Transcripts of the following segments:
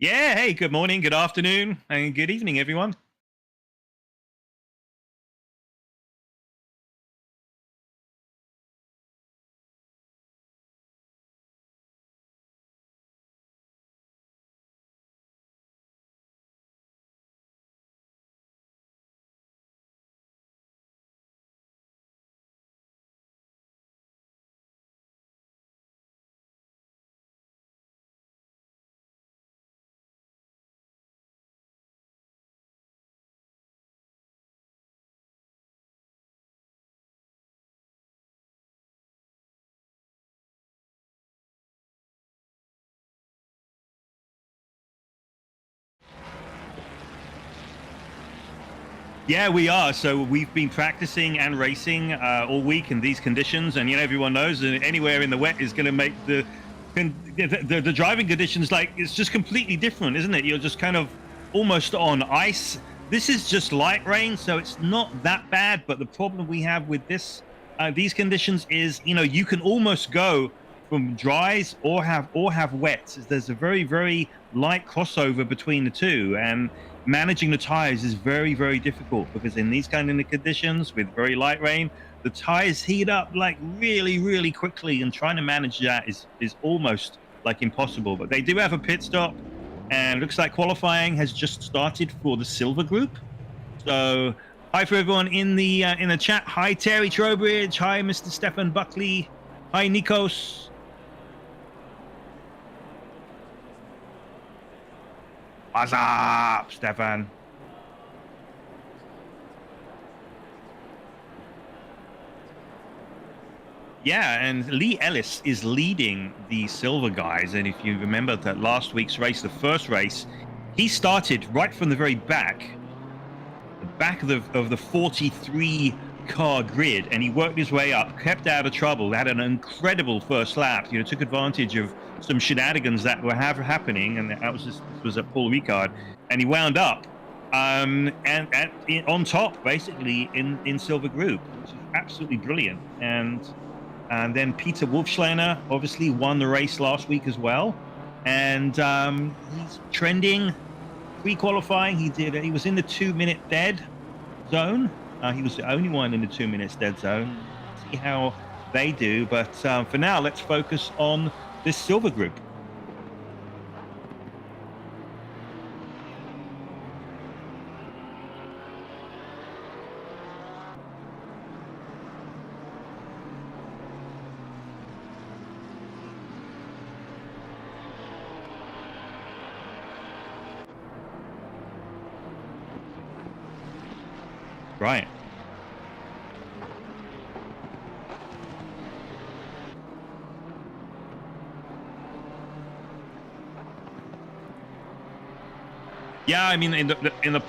Yeah, hey, good morning, good afternoon, and good evening, everyone. Yeah, we are. So we've been practicing and racing all week in these conditions, and everyone knows that anywhere in the wet is going to make the driving conditions like it's just completely different, isn't it? You're just kind of almost on ice. This is just light rain, so it's not that bad. But the problem we have with these conditions is, you can almost go from dries or have wets. There's a very light crossover between the two, and managing the tires is very difficult because in these kind of conditions with very light rain, the tires heat up like really quickly, and trying to manage that is almost like impossible. But they do have a pit stop, and looks like qualifying has just started for the silver group. So hi for everyone in the chat. Hi Terry Trowbridge. Hi Mr. Stefan Buckley. Hi Nikos. What's up, Stefan? Yeah, and Lee Ellis is leading the silver guys. And if you remember that last week's race, the first race, he started right from the very back of the 43 car grid, and he worked his way up, kept out of trouble, had an incredible first lap. Took advantage of some shenanigans that were happening, and this was at Paul Ricard, and he wound up and on top basically in silver group, which is absolutely brilliant. And then Peter Wolfschleiner obviously won the race last week as well, and he's trending pre-qualifying. He was in the 2-minute dead zone. He was the only one in the 2 minutes dead zone. See how they do, but for now let's focus on this silver group. Right. Yeah, I mean, in the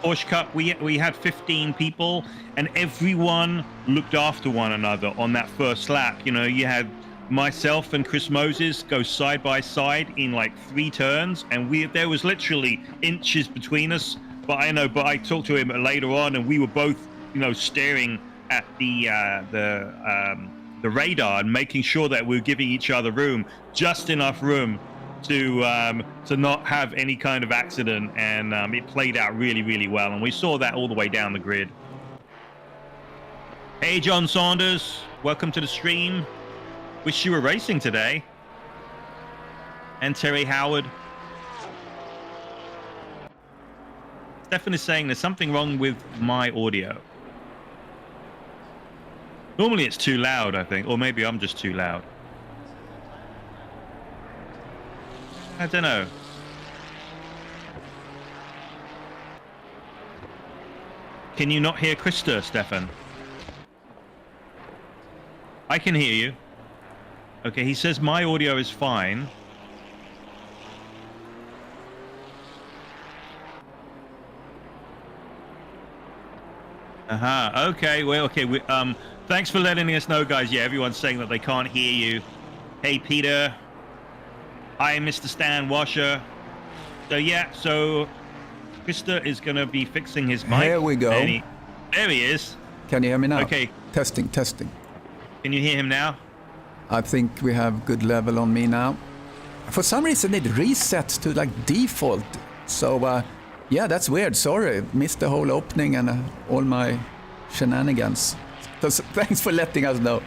Porsche Cup, we had 15 people, and everyone looked after one another on that first lap. You had myself and Chris Moses go side by side in like 3 turns, and there was literally inches between us. But I talked to him later on, and we were both, staring at the radar and making sure that we were giving each other room, just enough room to not have any kind of accident. And it played out really well, and we saw that all the way down the grid. Hey John Saunders, welcome to the stream. Wish you were racing today. And Terry Howard. Stefan is saying there's something wrong with my audio. Normally it's too loud, I think, or maybe I'm just too loud. I don't know. Can you not hear Krista, Stefan? I can hear you. Okay, he says my audio is fine. Okay, well, okay. Thanks for letting us know, guys. Yeah, everyone's saying that they can't hear you. Hey, Peter. Hi, Mr. Stan Washer. So, yeah, so Krista is going to be fixing his mic. Here we go. There he is. Can you hear me now? Okay. Testing. Can you hear him now? I think we have good level on me now. for some reason it resets to like default. So yeah, that's weird. Sorry, missed the whole opening and all my shenanigans. So thanks for letting us know.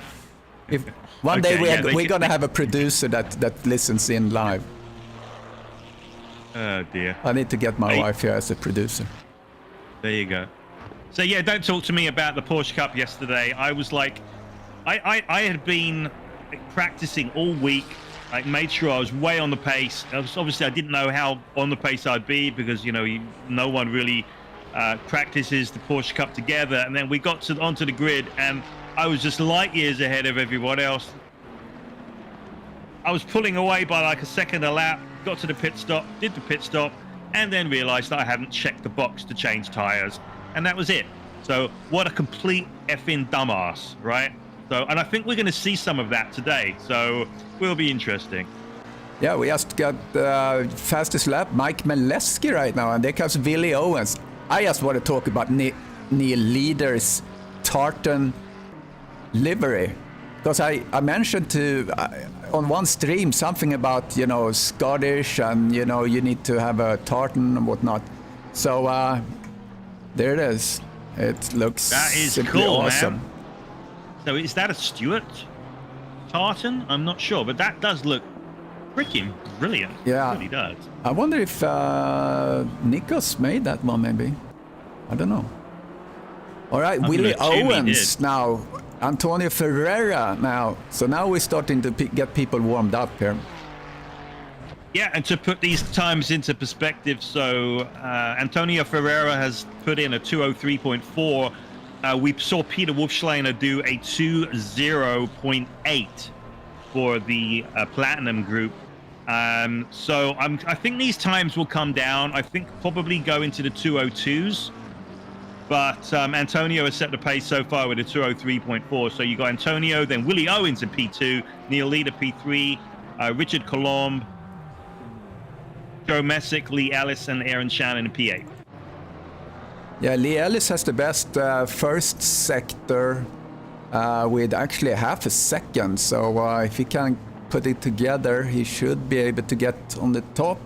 If one day we're gonna have a producer that listens in live. Oh dear. I need to get my wife here as a producer. There you go. So yeah, don't talk to me about the Porsche Cup yesterday. I was like, I had been practicing all week. I made sure I was way on the pace. Obviously, I didn't know how on the pace I'd be because, you know, no one really practices the Porsche Cup together. And then we got onto the grid, and I was just light years ahead of everyone else. I was pulling away by like a second a lap, got to the pit stop, did the pit stop, and then realized that I hadn't checked the box to change tires. And that was it. So what a complete effing dumbass, right? So, and I think we're going to see some of that today. So will be interesting. Yeah, we just got fastest lap, Mike Maleski right now, and there comes Willie Owens. I just want to talk about Neil Leader's tartan livery. Because I mentioned on one stream something about, you know, Scottish and, you know, you need to have a tartan and whatnot. So there it is. It looks that is simply cool, awesome. Man. So is that a Stewart tartan? I'm not sure, but that does look freaking brilliant. Yeah, it really does. I wonder if Nikos made that one, maybe. I don't know. All right, Willie Owens now. Antonio Ferreira now. So now we're starting to get people warmed up here. Yeah, and to put these times into perspective, so Antonio Ferreira has put in a 2:03.4. We saw Peter Wolfschleiner do a 2:0.8 for the Platinum group. So I think these times will come down. I think probably go into the 2:02s. But Antonio has set the pace so far with a 2:03.4. So you got Antonio, then Willie Owens in P2, Neil Leader P3, Richard Colomb, Joe Messick, Lee Ellis, and Aaron Shannon in P8. Yeah, Lee Ellis has the best first sector with actually half a second. So if he can put it together, he should be able to get on the top.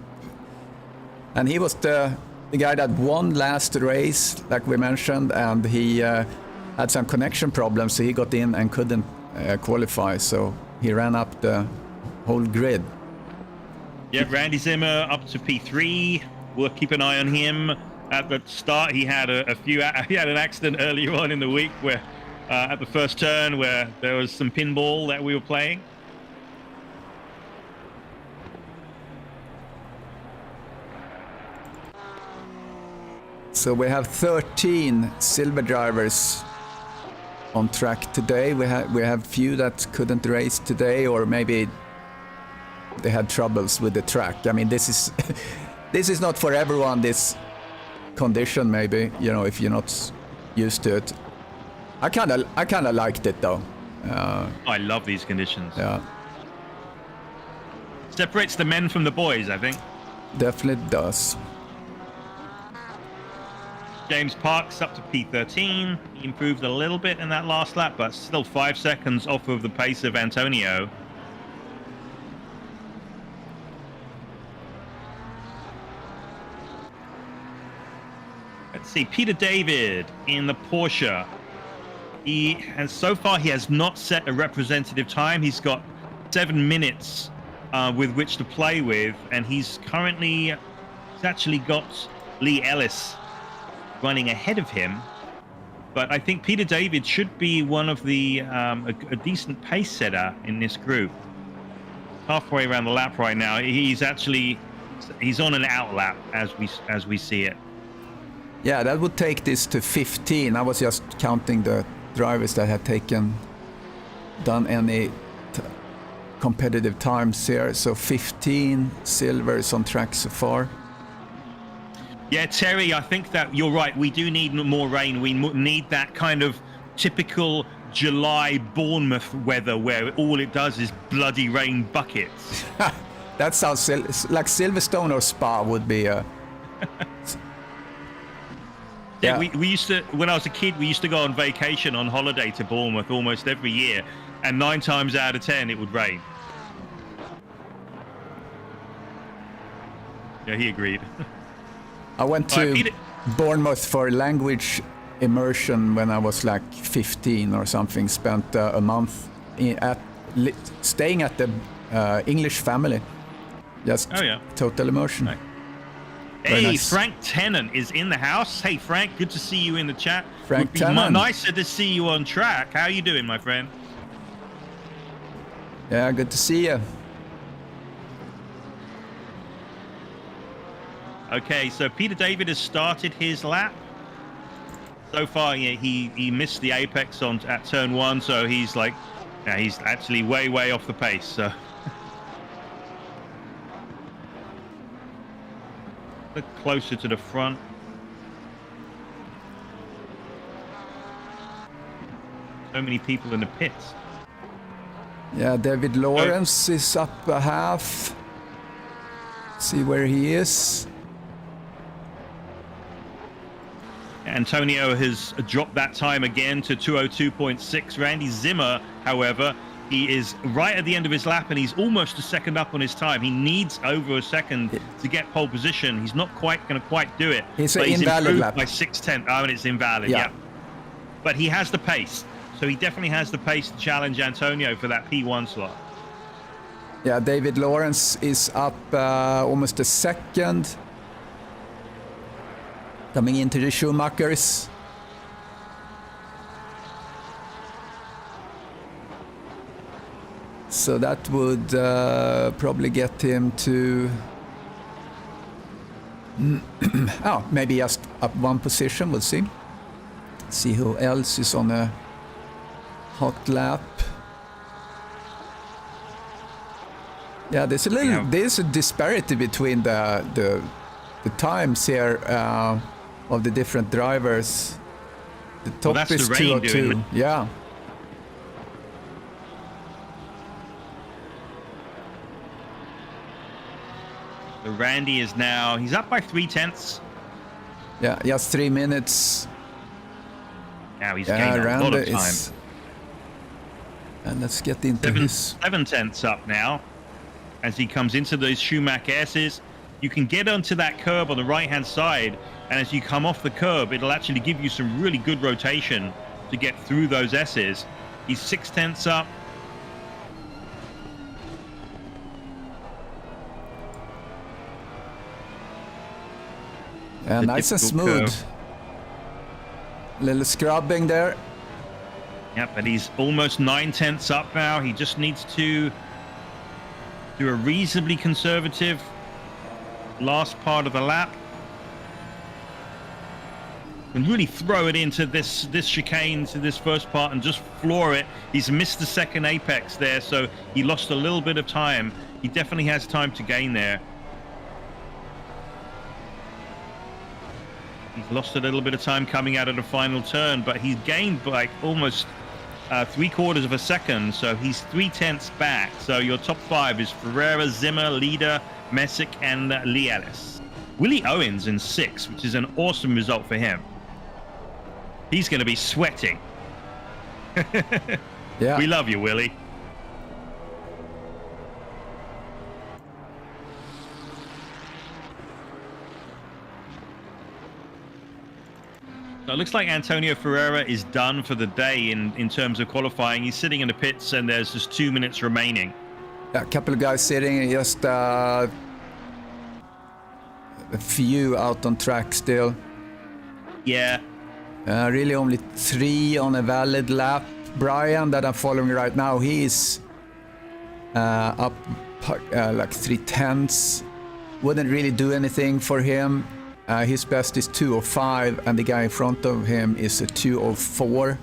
And he was the guy that won last race, like we mentioned, and he had some connection problems, so he got in and couldn't qualify. So he ran up the whole grid. Yeah, Randy Zimmer up to P3. We'll keep an eye on him. At the start, he had he had an accident earlier on in the week where at the first turn where there was some pinball that we were playing. So we have 13 silver drivers on track today. We have few that couldn't race today, or maybe they had troubles with the track. I mean, this is this is not for everyone, this condition, maybe, you know, if you're not used to it. I kind of liked it though. I love these conditions. Yeah. Separates the men from the boys, I think. Definitely does. James Parks up to P13. He improved a little bit in that last lap, but still 5 seconds off of the pace of Antonio. Let's see, Peter David in the Porsche. He has not set a representative time. He's got 7 minutes with which to play with, and he's actually got Lee Ellis running ahead of him. But I think Peter David should be one of the a decent pace setter in this group. Halfway around the lap right now. He's on an out lap as we see it. Yeah, that would take this to 15. I was just counting the drivers that had done any competitive times here. So 15 silvers on track so far. Yeah, Terry, I think that you're right. We do need more rain. We need that kind of typical July Bournemouth weather where all it does is bloody rain buckets. That sounds like Silverstone or Spa would be a... Yeah, we used to, when I was a kid, we used to go on vacation on holiday to Bournemouth almost every year, and 9 times out of 10 it would rain. Yeah, he agreed. I went to Bournemouth for language immersion when I was like 15 or something. Spent a month staying at the English family. Just total immersion. Right. Hey, nice. Frank Tennant is in the house. Hey, Frank, good to see you in the chat. Frank Tennant. Nicer to see you on track. How are you doing, my friend? Yeah, good to see you. Okay, so Peter David has started his lap. So far, he missed the apex at turn 1, so he's like, he's actually way off the pace. So look closer to the front. So many people in the pits. Yeah, David Lawrence is up a half. See where he is. Antonio has dropped that time again to 2:02.6. Randy Zimmer, however, he is right at the end of his lap and he's almost a second up on his time. He needs over a second to get pole position. He's not going to quite do it. He's an invalid lap. By 6/10. Oh, and it's invalid, yeah. But he has the pace. So he definitely has the pace to challenge Antonio for that P1 slot. Yeah, David Lawrence is up almost a second. Coming into the Schumachers. So that would probably get him to... maybe just up one position, we'll see. See who else is on a hot lap. Yeah, there's a little there's a disparity between the times here of the different drivers. The top is 2:02. Yeah. So Randy is now, he's up by 3/10. Yeah, just 3 minutes. Now he's gained a lot of time. And let's get into this. 7/10 up now as he comes into those Schumacher S's. You can get onto that curb on the right-hand side, and as you come off the curb, it'll actually give you some really good rotation to get through those S's. He's 6/10 up. Yeah, nice and smooth. Little scrubbing there. Yep, but he's almost 9/10 up now. He just needs to do a reasonably conservative last part of the lap and really throw it into this chicane, to this first part, and just floor it. He's missed the second apex there, so he lost a little bit of time. He definitely has time to gain there. He's lost a little bit of time coming out of the final turn, but he's gained like almost 3/4 of a second, so he's 3/10 back. So your top 5 is Ferreira, Zimmer, Leader, Messick, and Lee Ellis. Willie Owens in 6, which is an awesome result for him. He's going to be sweating. Yeah, we love you, Willie. So it looks like Antonio Ferreira is done for the day in terms of qualifying. He's sitting in the pits and there's just 2 minutes remaining. Yeah, a couple of guys sitting, just a few out on track still. Yeah. Really only 3 on a valid lap. Brian, that I'm following right now, he's up like 3/10. Wouldn't really do anything for him. His best is 2:05, and the guy in front of him is a 2:04.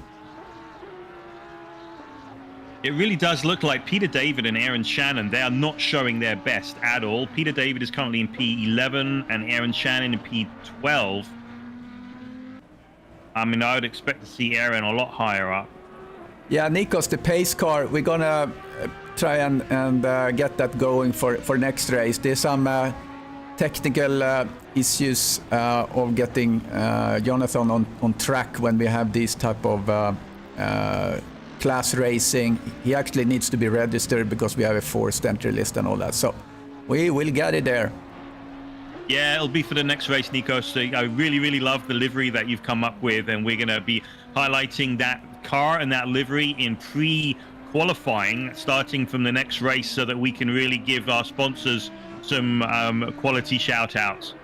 It really does look like Peter David and Aaron Shannon, they are not showing their best at all. Peter David is currently in P11 and Aaron Shannon in P12. I mean, I would expect to see Aaron a lot higher up. Yeah, Nikos, the pace car, we're gonna try and get that going for next race. There's some technical issues of getting Jonathan on track when we have these type of class racing. He actually needs to be registered because we have a forced entry list and all that. So we will get it there. Yeah, it'll be for the next race, Nico. So I really, really love the livery that you've come up with, and we're going to be highlighting that car and that livery in pre-qualifying, starting from the next race, so that we can really give our sponsors some quality shout-outs.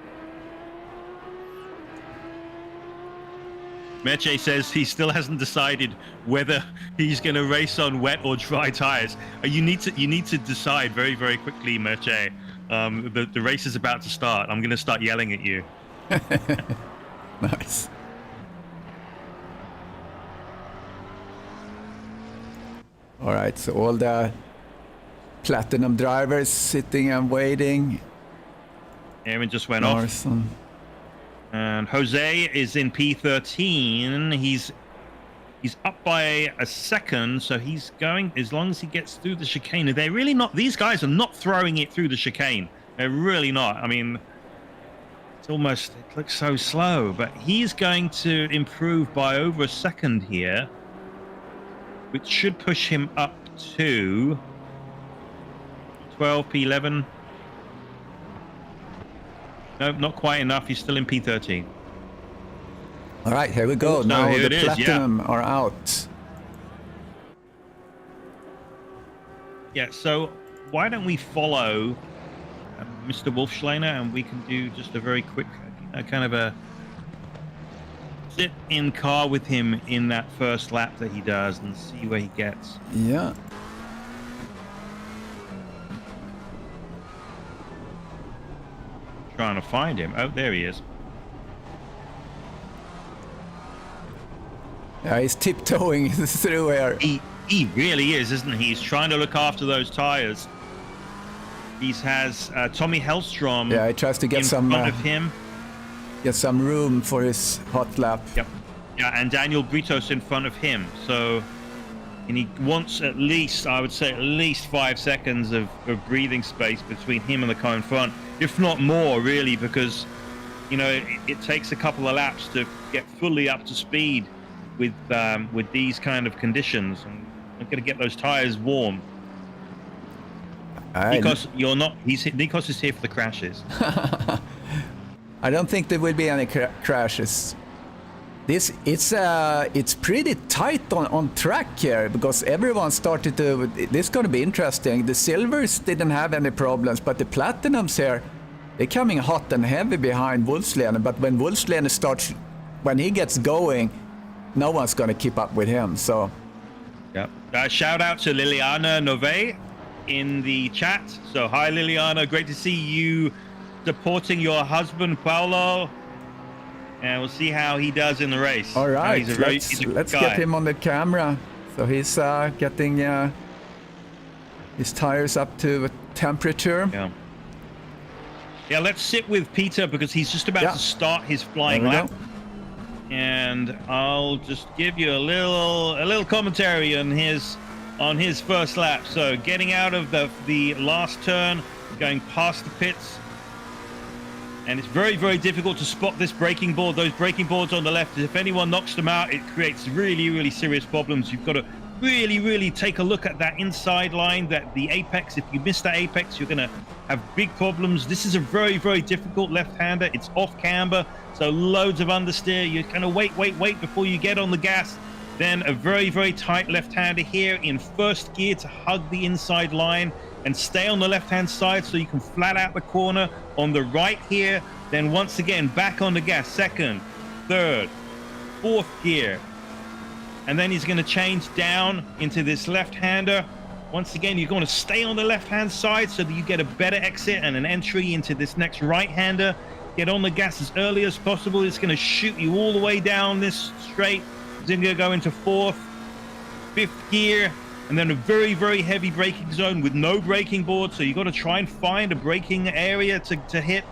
Meche says he still hasn't decided whether he's going to race on wet or dry tires. You need to decide very, very quickly, Meche. The race is about to start. I'm going to start yelling at you. Nice. All right, so all the platinum drivers sitting and waiting. Aaron just went off. And Jose is in P13. He's up by a second, so he's going, as long as he gets through the chicane. They're really not, these guys are not throwing it through the chicane. They're really not. I mean, it's almost, it looks so slow, but he's going to improve by over a second here, which should push him up to 12, P11. Nope, not quite enough. He's still in P13. All right, here we go. Now here the platinum are out. Yeah, so why don't we follow Mr. Wolfschleiner, and we can do just a very quick kind of a sit in car with him in that first lap that he does and see where he gets. Yeah. Trying to find him. Oh, there he is. Yeah, he's tiptoeing through here. He really is, isn't he? He's trying to look after those tires. He has Tommy Hellstrom. Yeah, he tries to get in front of him. Get some room for his hot lap. Yep. Yeah, and Daniel Britos in front of him. So, and he wants at least, I would say, at least 5 seconds of breathing space between him and the car in front, if not more, really, because, you know, it takes a couple of laps to get fully up to speed with these kind of conditions. And I'm going to get those tires warm. Nikos, you're not. Nikos is here for the crashes. I don't think there will be any crashes. It's pretty tight on track here, because everyone started to. This is going to be interesting. The silvers didn't have any problems, but the platinums here, they're coming hot and heavy behind Wolfslene. But when Wolfslene starts, when he gets going, no one's going to keep up with him. So, yeah. Shout out to Liliana Nove in the chat. So hi Liliana, great to see you supporting your husband Paolo, and we'll see how he does in the race. All right, let's get him on the camera. So he's getting his tires up to temperature. Yeah, let's sit with Peter, because he's just about to start his flying lap. And I'll just give you a little commentary on his first lap. So getting out of the last turn, going past the pits, and it's very, very difficult to spot this braking board. Those braking boards on the left, if anyone knocks them out, it creates really, really serious problems. You've got to really, really take a look at that inside line, that the apex. If you miss that apex, you're going to have big problems. This is a very, very difficult left-hander. It's off camber, so loads of understeer. You're going to wait before you get on the gas. Then a very, very tight left-hander here in first gear to hug the inside line and stay on the left-hand side so you can flat out the corner. On the right here, then once again back on the gas, second, third, fourth gear. And then he's going to change down into this left-hander. Once again, you're going to stay on the left-hand side so that you get a better exit and an entry into this next right-hander. Get on the gas as early as possible. It's going to shoot you all the way down this straight. It's going to go into fourth, fifth gear, and then a very, very heavy braking zone with no braking board. So you've got to try and find a braking area to hit.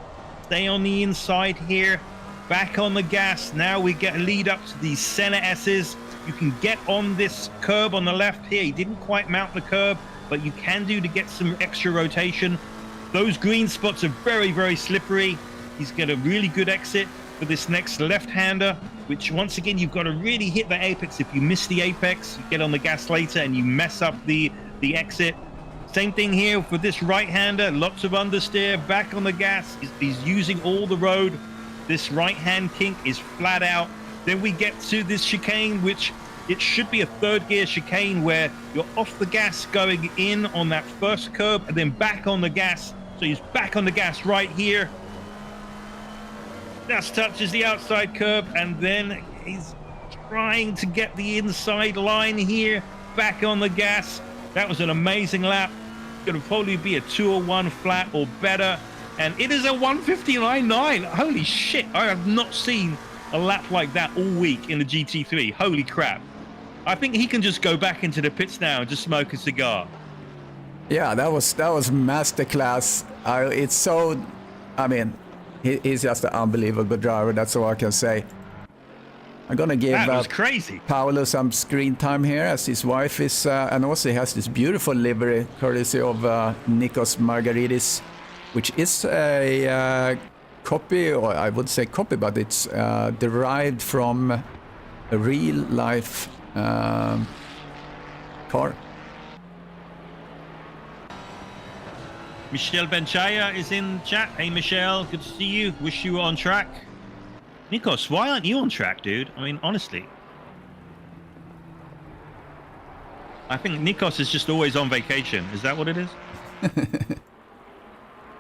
Stay on the inside here. Back on the gas. Now we get a lead up to these center S's. You can get on this curb on the left here. He didn't quite mount the curb, but you can do to get some extra rotation. Those green spots are very, very slippery. He's got a really good exit for this next left-hander, which once again, you've got to really hit the apex. If you miss the apex, you get on the gas later and you mess up the exit. Same thing here for this right-hander. Lots of understeer, back on the gas. He's using all the road. This right-hand kink is flat out. Then we get to this chicane, which it should be a third gear chicane where you're off the gas going in on that first curb and then back on the gas. So he's back on the gas right here. Just touches the outside curb and then he's trying to get the inside line here. Back on the gas. That was an amazing lap. Going to probably be a 201 flat or better. And it is a 159.9. Holy shit. I have not seen a lap like that all week in the GT3. Holy crap. I think he can just go back into the pits now and just smoke a cigar. Yeah, that was masterclass. It's so, I mean, he's just an unbelievable driver. That's all I can say. I'm gonna give that was crazy. Paolo some screen time here, as his wife is, and also he has this beautiful livery courtesy of Nikos Margaridis, which is a copy, or I would say copy, but it's derived from a real life car. Michelle Benchaya is in chat. Hey Michelle, good to see you. Wish you were on track. Nikos, why aren't you on track, dude? I mean, honestly. I think Nikos is just always on vacation. Is that what it is?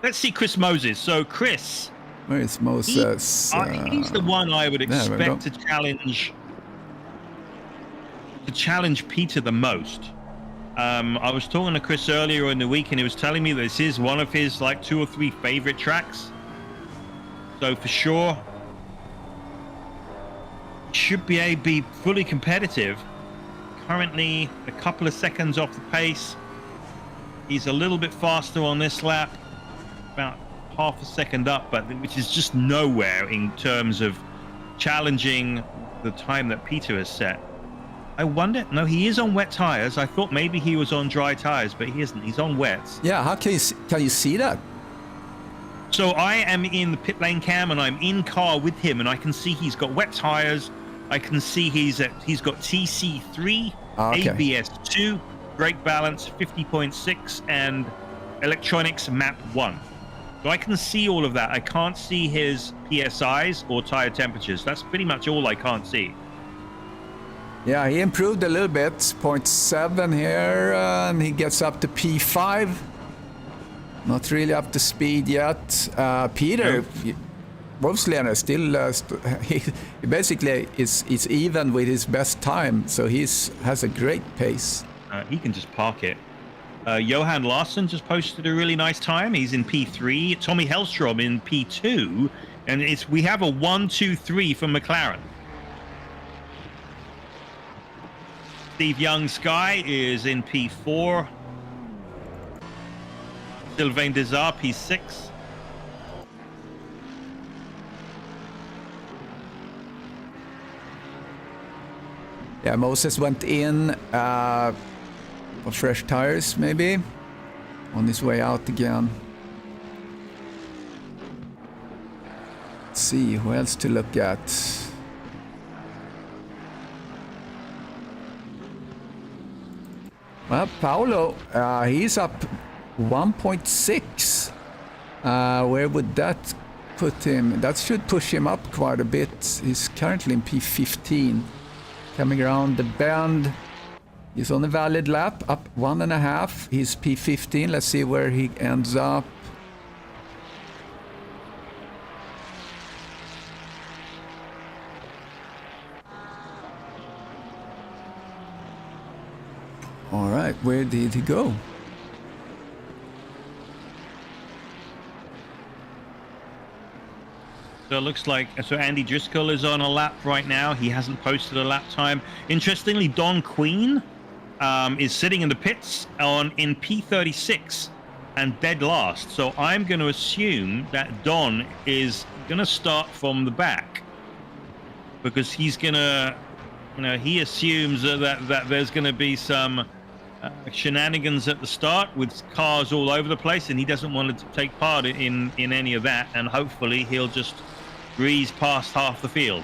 Let's see Chris Moses. So Chris. Where is Moses? He's the one I would expect to challenge Peter the most. I was talking to Chris earlier in the week and he was telling me this is one of his like 2 or 3 favorite tracks. So for sure, should be fully competitive. Currently a couple of seconds off the pace. He's a little bit faster on this lap, about half a second up, but which is just nowhere in terms of challenging the time that Peter has set. I wonder, no, he is on wet tires. I thought maybe he was on dry tires, but he isn't. He's on wets. Yeah, how can you see that? So I am in the pit lane cam and I'm in car with him and I can see he's got wet tires. I can see he's got TC3, ABS2, brake balance 50.6 and electronics map 1. So I can see all of that. I can't see his PSIs or tire temperatures. That's pretty much all I can't see. Yeah, he improved a little bit, 0.7 here, and he gets up to P5. Not really up to speed yet. Peter, Wolfslener still, he basically is even with his best time, so has a great pace. He can just park it. Johan Larsson just posted a really nice time. He's in P3. Tommy Hellstrom in P2, and we have a 1, 2, 3 from McLaren. Steve Young Sky is in P4. Sylvain Desar, P6. Yeah, Moses went in for fresh tires, maybe. On his way out again. Let's see, who else to look at? Well, Paolo, he's up 1.6. Where would that put him? That should push him up quite a bit. He's currently in P15. Coming around the bend. He's on a valid lap, up 1.5. He's P15. Let's see where he ends up. All right, where did he go? So it looks like Andy Driscoll is on a lap right now. He hasn't posted a lap time. Interestingly, Don Queen is sitting in the pits in P36 and dead last. So I'm going to assume that Don is going to start from the back because he's going to, he assumes that there's going to be some shenanigans at the start with cars all over the place, and he doesn't want to take part in any of that, and hopefully he'll just breeze past half the field.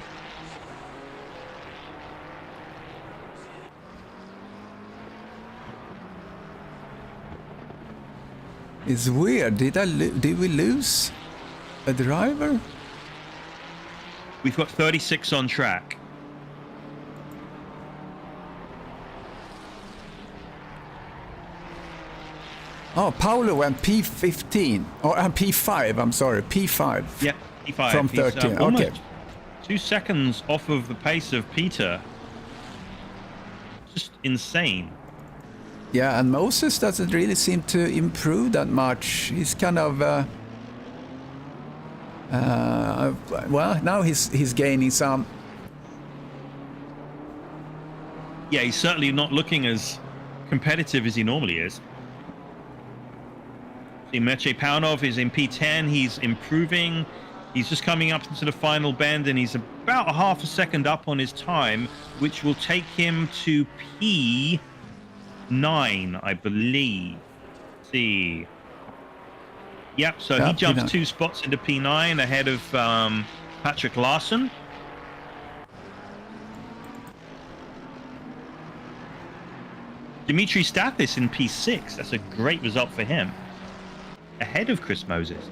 It's weird. Did we lose a driver? We've got 36 on track. Oh, Paolo went P15 or P5. I'm sorry, P5. Yeah, P5. From 13. Okay. 2 seconds off of the pace of Peter. Just insane. Yeah, and Moses doesn't really seem to improve that much. He's kind of well, now he's gaining some. Yeah, he's certainly not looking as competitive as he normally is. See, Meche Paunov is in P10. He's improving. He's just coming up into the final bend, and he's about a half a second up on his time, which will take him to P9, I believe. Let's see. Yep, so he jumps P9. 2 spots into P9 ahead of Patrick Larson. Dimitri Stathis in P6. That's a great result for him. Ahead of Chris Moses.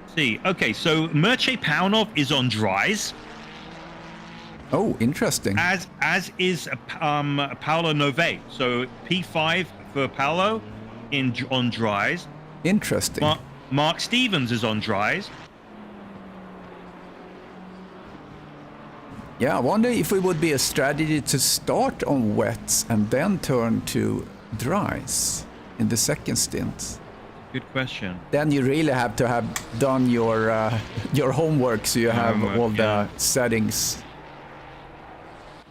Let's see. Okay, so Meche Paunov is on dries. Oh, interesting. As is Paolo Nove. So P5 for Paolo on dries. Interesting. Mark Stevens is on dries. Yeah, I wonder if it would be a strategy to start on wets and then turn to dries in the second stint. Good question. Then you really have to have done your homework, so you have all the settings.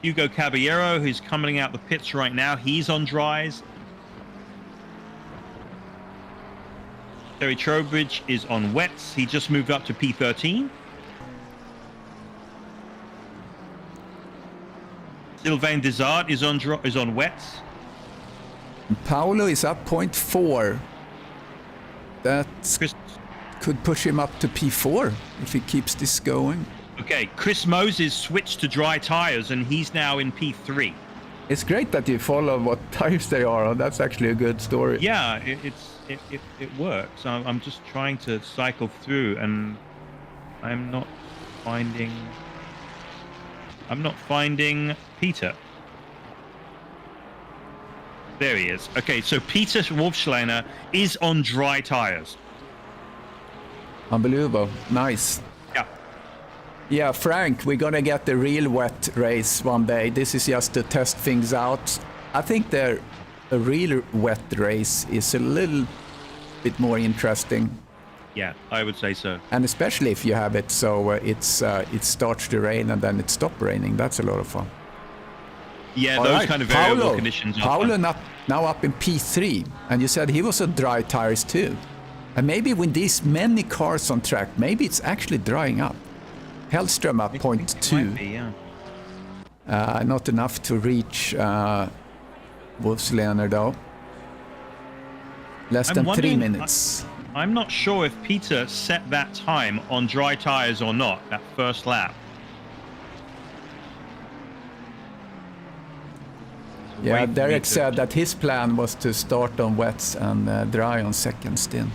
Hugo Caballero, who's coming out the pits right now, he's on dries. Terry Trowbridge is on wets. He just moved up to P13. Sylvain Desart is on wets. Paolo is up 0.4. That could push him up to P4 if he keeps this going. Okay, Chris Moses switched to dry tires, and he's now in P3. It's great that you follow what tires they are on. That's actually a good story. Yeah, it works. I'm just trying to cycle through, and I'm not finding Peter. There he is. Okay, so Peter Wolfschleiner is on dry tires. Unbelievable. Nice. Yeah. Yeah, Frank, we're gonna get the real wet race one day. This is just to test things out. I think a real wet race is a little bit more interesting. Yeah, I would say so. And especially if you have it so it starts to rain and then it stops raining. That's a lot of fun. Yeah, those kind of variable conditions. Paolo now up in P3, and you said he was on dry tires too. And maybe with these many cars on track, maybe it's actually drying up. Hellström up 0.2. Yeah. Not enough to reach Wolfsläner though. Less than 3 minutes. I'm not sure if Peter set that time on dry tires or not, that first lap. Yeah, Derek said that his plan was to start on wets and dry on second stint.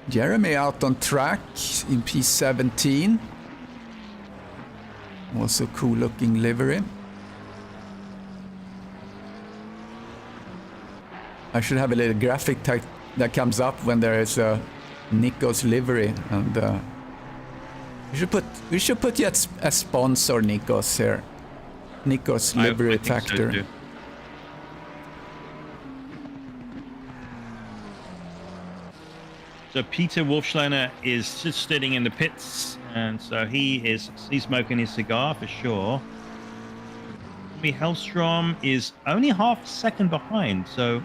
Jeremy out on track in P17. Also cool looking livery. I should have a little graphic that comes up when there is a Nico's livery, and we should put yet a sponsor Nico's here. Nico's Livery Factory. So Peter Wolfschleiner is just sitting in the pits, and so he's smoking his cigar for sure. Tommy Hellstrom is only half a second behind, so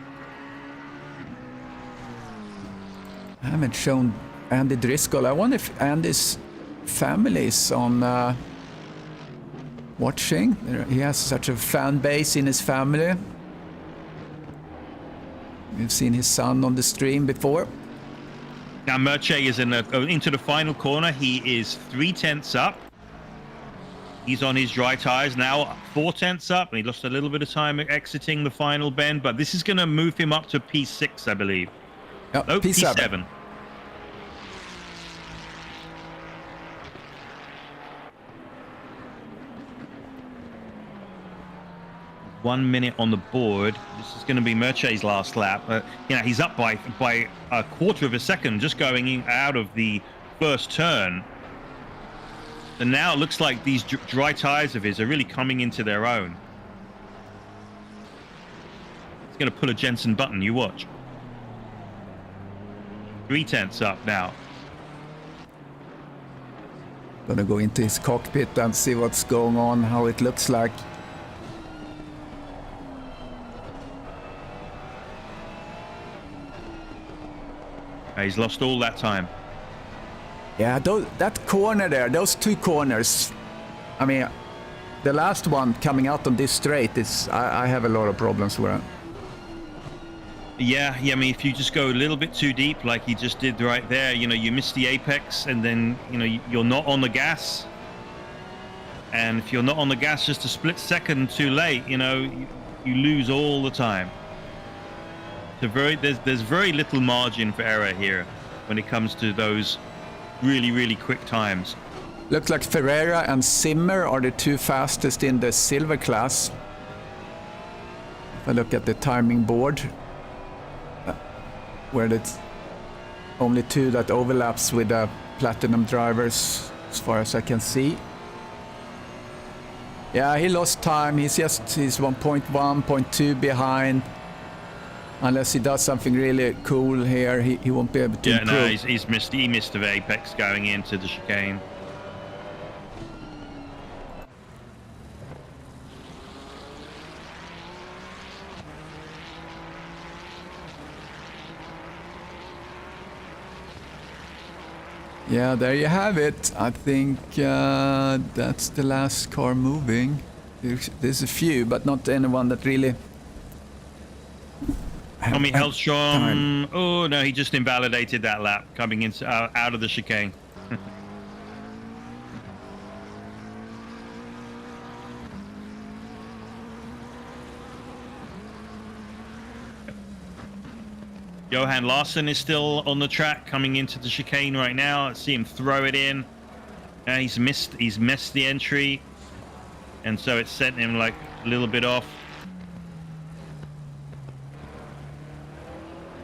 I haven't shown Andy Driscoll. I wonder if Andy's family is on watching. He has such a fan base in his family. We've seen his son on the stream before. Now Merche is into the final corner. He is 3/10 up. He's on his dry tires now, 4 tenths up, and he lost a little bit of time exiting the final bend, but this is going to move him up to P6, I believe. Yep, Nope, P7. P7. One minute on the board. This is going to be Merche's last lap. You know, he's up by a quarter of a second just going out of the first turn. And now it looks like these dry tires of his are really coming into their own. He's going to pull a Jensen Button. You watch. 3 tenths up now. Gonna go into his cockpit and see what's going on, how it looks like. He's lost all that time. Yeah, that corner there, those 2 corners. I mean, the last one coming out on this straight is, I have a lot of problems with it. Yeah, I mean, if you just go a little bit too deep, like he just did right there, you know, you miss the apex, and then, you know, you're not on the gas. And if you're not on the gas just a split second too late, you know, you lose all the time. There's very little margin for error here when it comes to those really quick times. Looks like Ferreira and Zimmer are the 2 fastest in the silver class. If I look at the timing board, where it's only 2 that overlaps with the platinum drivers, as far as I can see. Yeah, he lost time. He's 1.1, 0.2 behind. Unless he does something really cool here, he won't be able to improve. No, he missed the apex going into the chicane. Yeah, there you have it. I think that's the last car moving. There's a few, but not anyone that really... Tommy Hellstrom. Oh no, he just invalidated that lap coming in out of the chicane. Johan Larsson is still on the track coming into the chicane right now. I see him throw it in. He's missed the entry, and so it sent him like a little bit off.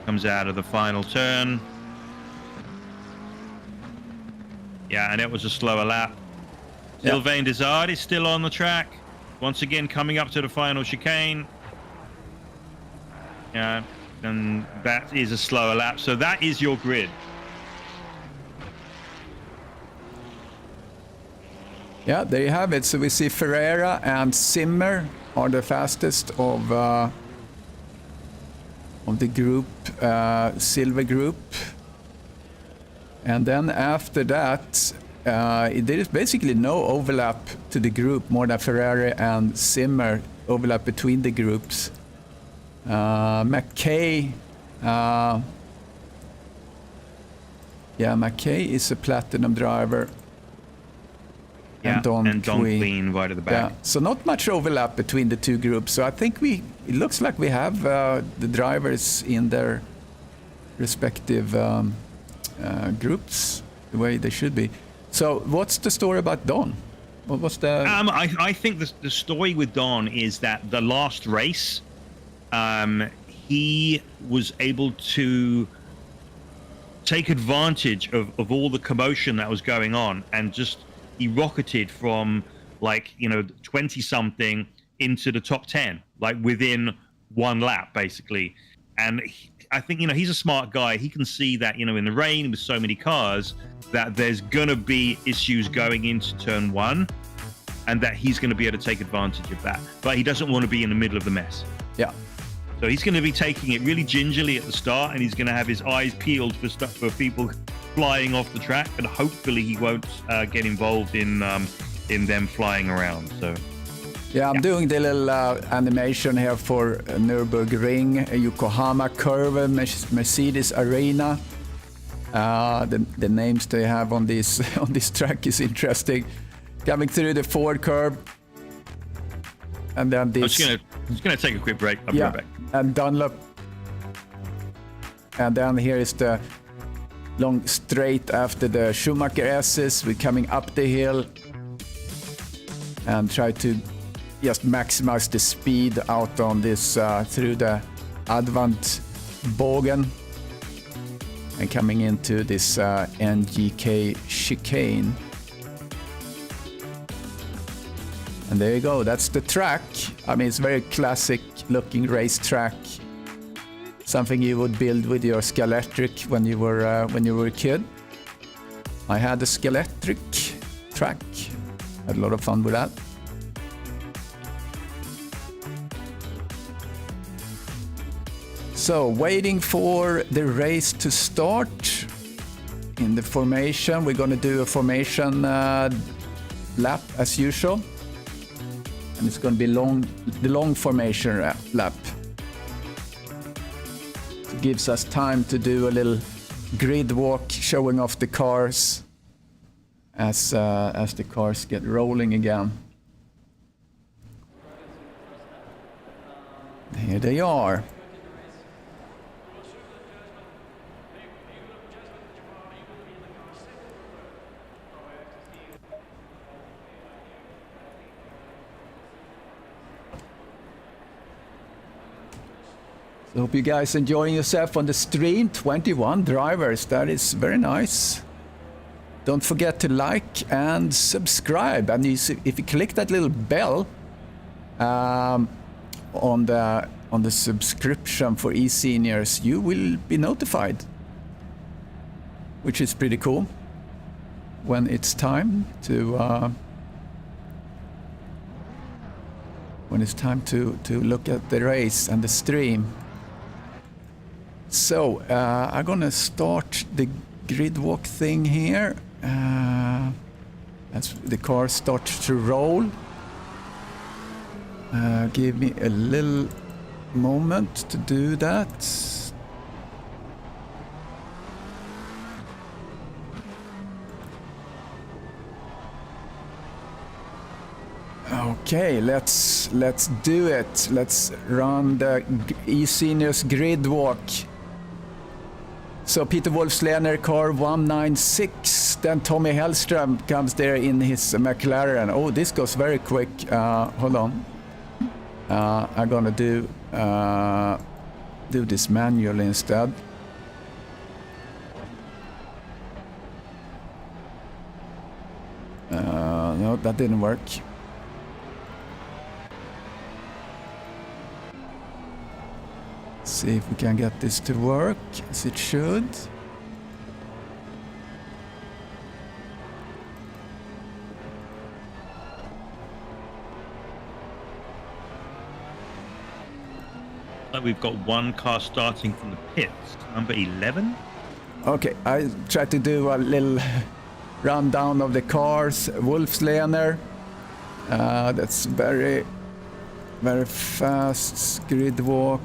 Comes out of the final turn. Yeah, and it was a slower lap. Yep. Sylvain Desard is still on the track. Once again, coming up to the final chicane. Yeah, and that is a slower lap. So that is your grid. Yeah, there you have it. So we see Ferreira and Zimmer are the fastest of the group, silver group. And then after that, there is basically no overlap to the group, more than Ferrari and Zimmer overlap between the groups. McKay, McKay is a platinum driver. Yeah, and Don Queen right at the back. Yeah, so not much overlap between the 2 groups. So I think it looks like we have the drivers in their respective groups the way they should be. So what's the story about Don? What was the? I think the story with Don is that the last race, he was able to take advantage of all the commotion that was going on, and just he rocketed from 20 something into the top 10, like within 1 lap basically. And I think he's a smart guy. He can see that in the rain with so many cars that there's gonna be issues going into turn 1, and that he's going to be able to take advantage of that. But he doesn't want to be in the middle of the mess. Yeah. So he's going to be taking it really gingerly at the start, and he's going to have his eyes peeled for people flying off the track, and hopefully he won't get involved in them flying around. So. Yeah, I'm doing the little animation here for NURBURGRING, Yokohama Curve, Mercedes Arena. The names they have on this on this track is interesting. Coming through the forward curve. And then this... I'm just gonna take a quick break. I'll be right back. And Dunlop. And then here is the long straight after the Schumacher S's. We're coming up the hill. And try to just maximize the speed out on this through the Advent Bogen. And coming into this NGK chicane. And there you go, that's the track. I mean, it's very classic looking race track. Something you would build with your Scalextric when you were a kid. I had a Scalextric track. Had a lot of fun with that. So, waiting for the race to start. In the formation, we're going to do a formation lap as usual. And it's going to be the long formation lap. It gives us time to do a little grid walk showing off the cars as the cars get rolling again. Here they are. I hope you guys enjoying yourself on the stream. 21 drivers, that is very nice. Don't forget to like and subscribe. And if you click that little bell on the subscription for eSeniors, you will be notified, which is pretty cool. When it's time to look at the race and the stream. So, I'm gonna start the grid walk thing here. As the car starts to roll. Give me a little moment to do that. Okay, let's do it. Let's run the eSeniors grid walk. So Peter Wolfslener, car 196. Then Tommy Hellström comes there in his McLaren. Oh, this goes very quick. Hold on. I'm gonna do this manually instead. No, that didn't work. See if we can get this to work as it should. Like we've got one car starting from the pits, number 11. Okay, I try to do a little rundown of the cars. Wolfslener, that's very fast grid walk.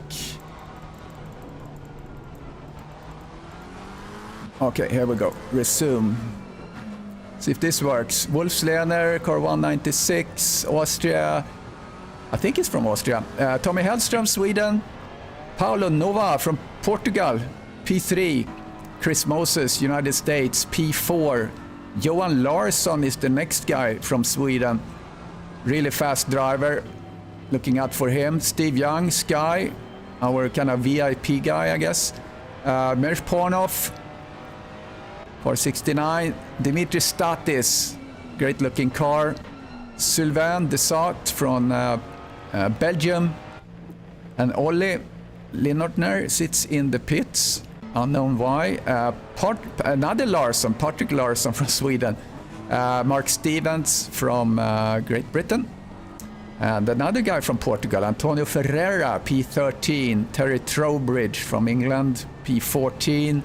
Okay, here we go. Resume. See if this works. Wolfslener, car 196, Austria. I think it's from Austria. Tommy Hellström, Sweden. Paulo Nova from Portugal, P3. Chris Moses, United States, P4. Johan Larsson is the next guy from Sweden. Really fast driver. Looking out for him. Steve Young, Sky. Our kind of VIP guy, I guess. Mersh Pornoff. Car 69, Dimitri Statis, great looking car. Sylvain Desat from Belgium. And Olli Linnartner sits in the pits, unknown why. Another Larsson, Patrick Larsson from Sweden. Mark Stevens from Great Britain. And another guy from Portugal, Antonio Ferreira, P13. Terry Trowbridge from England, P14.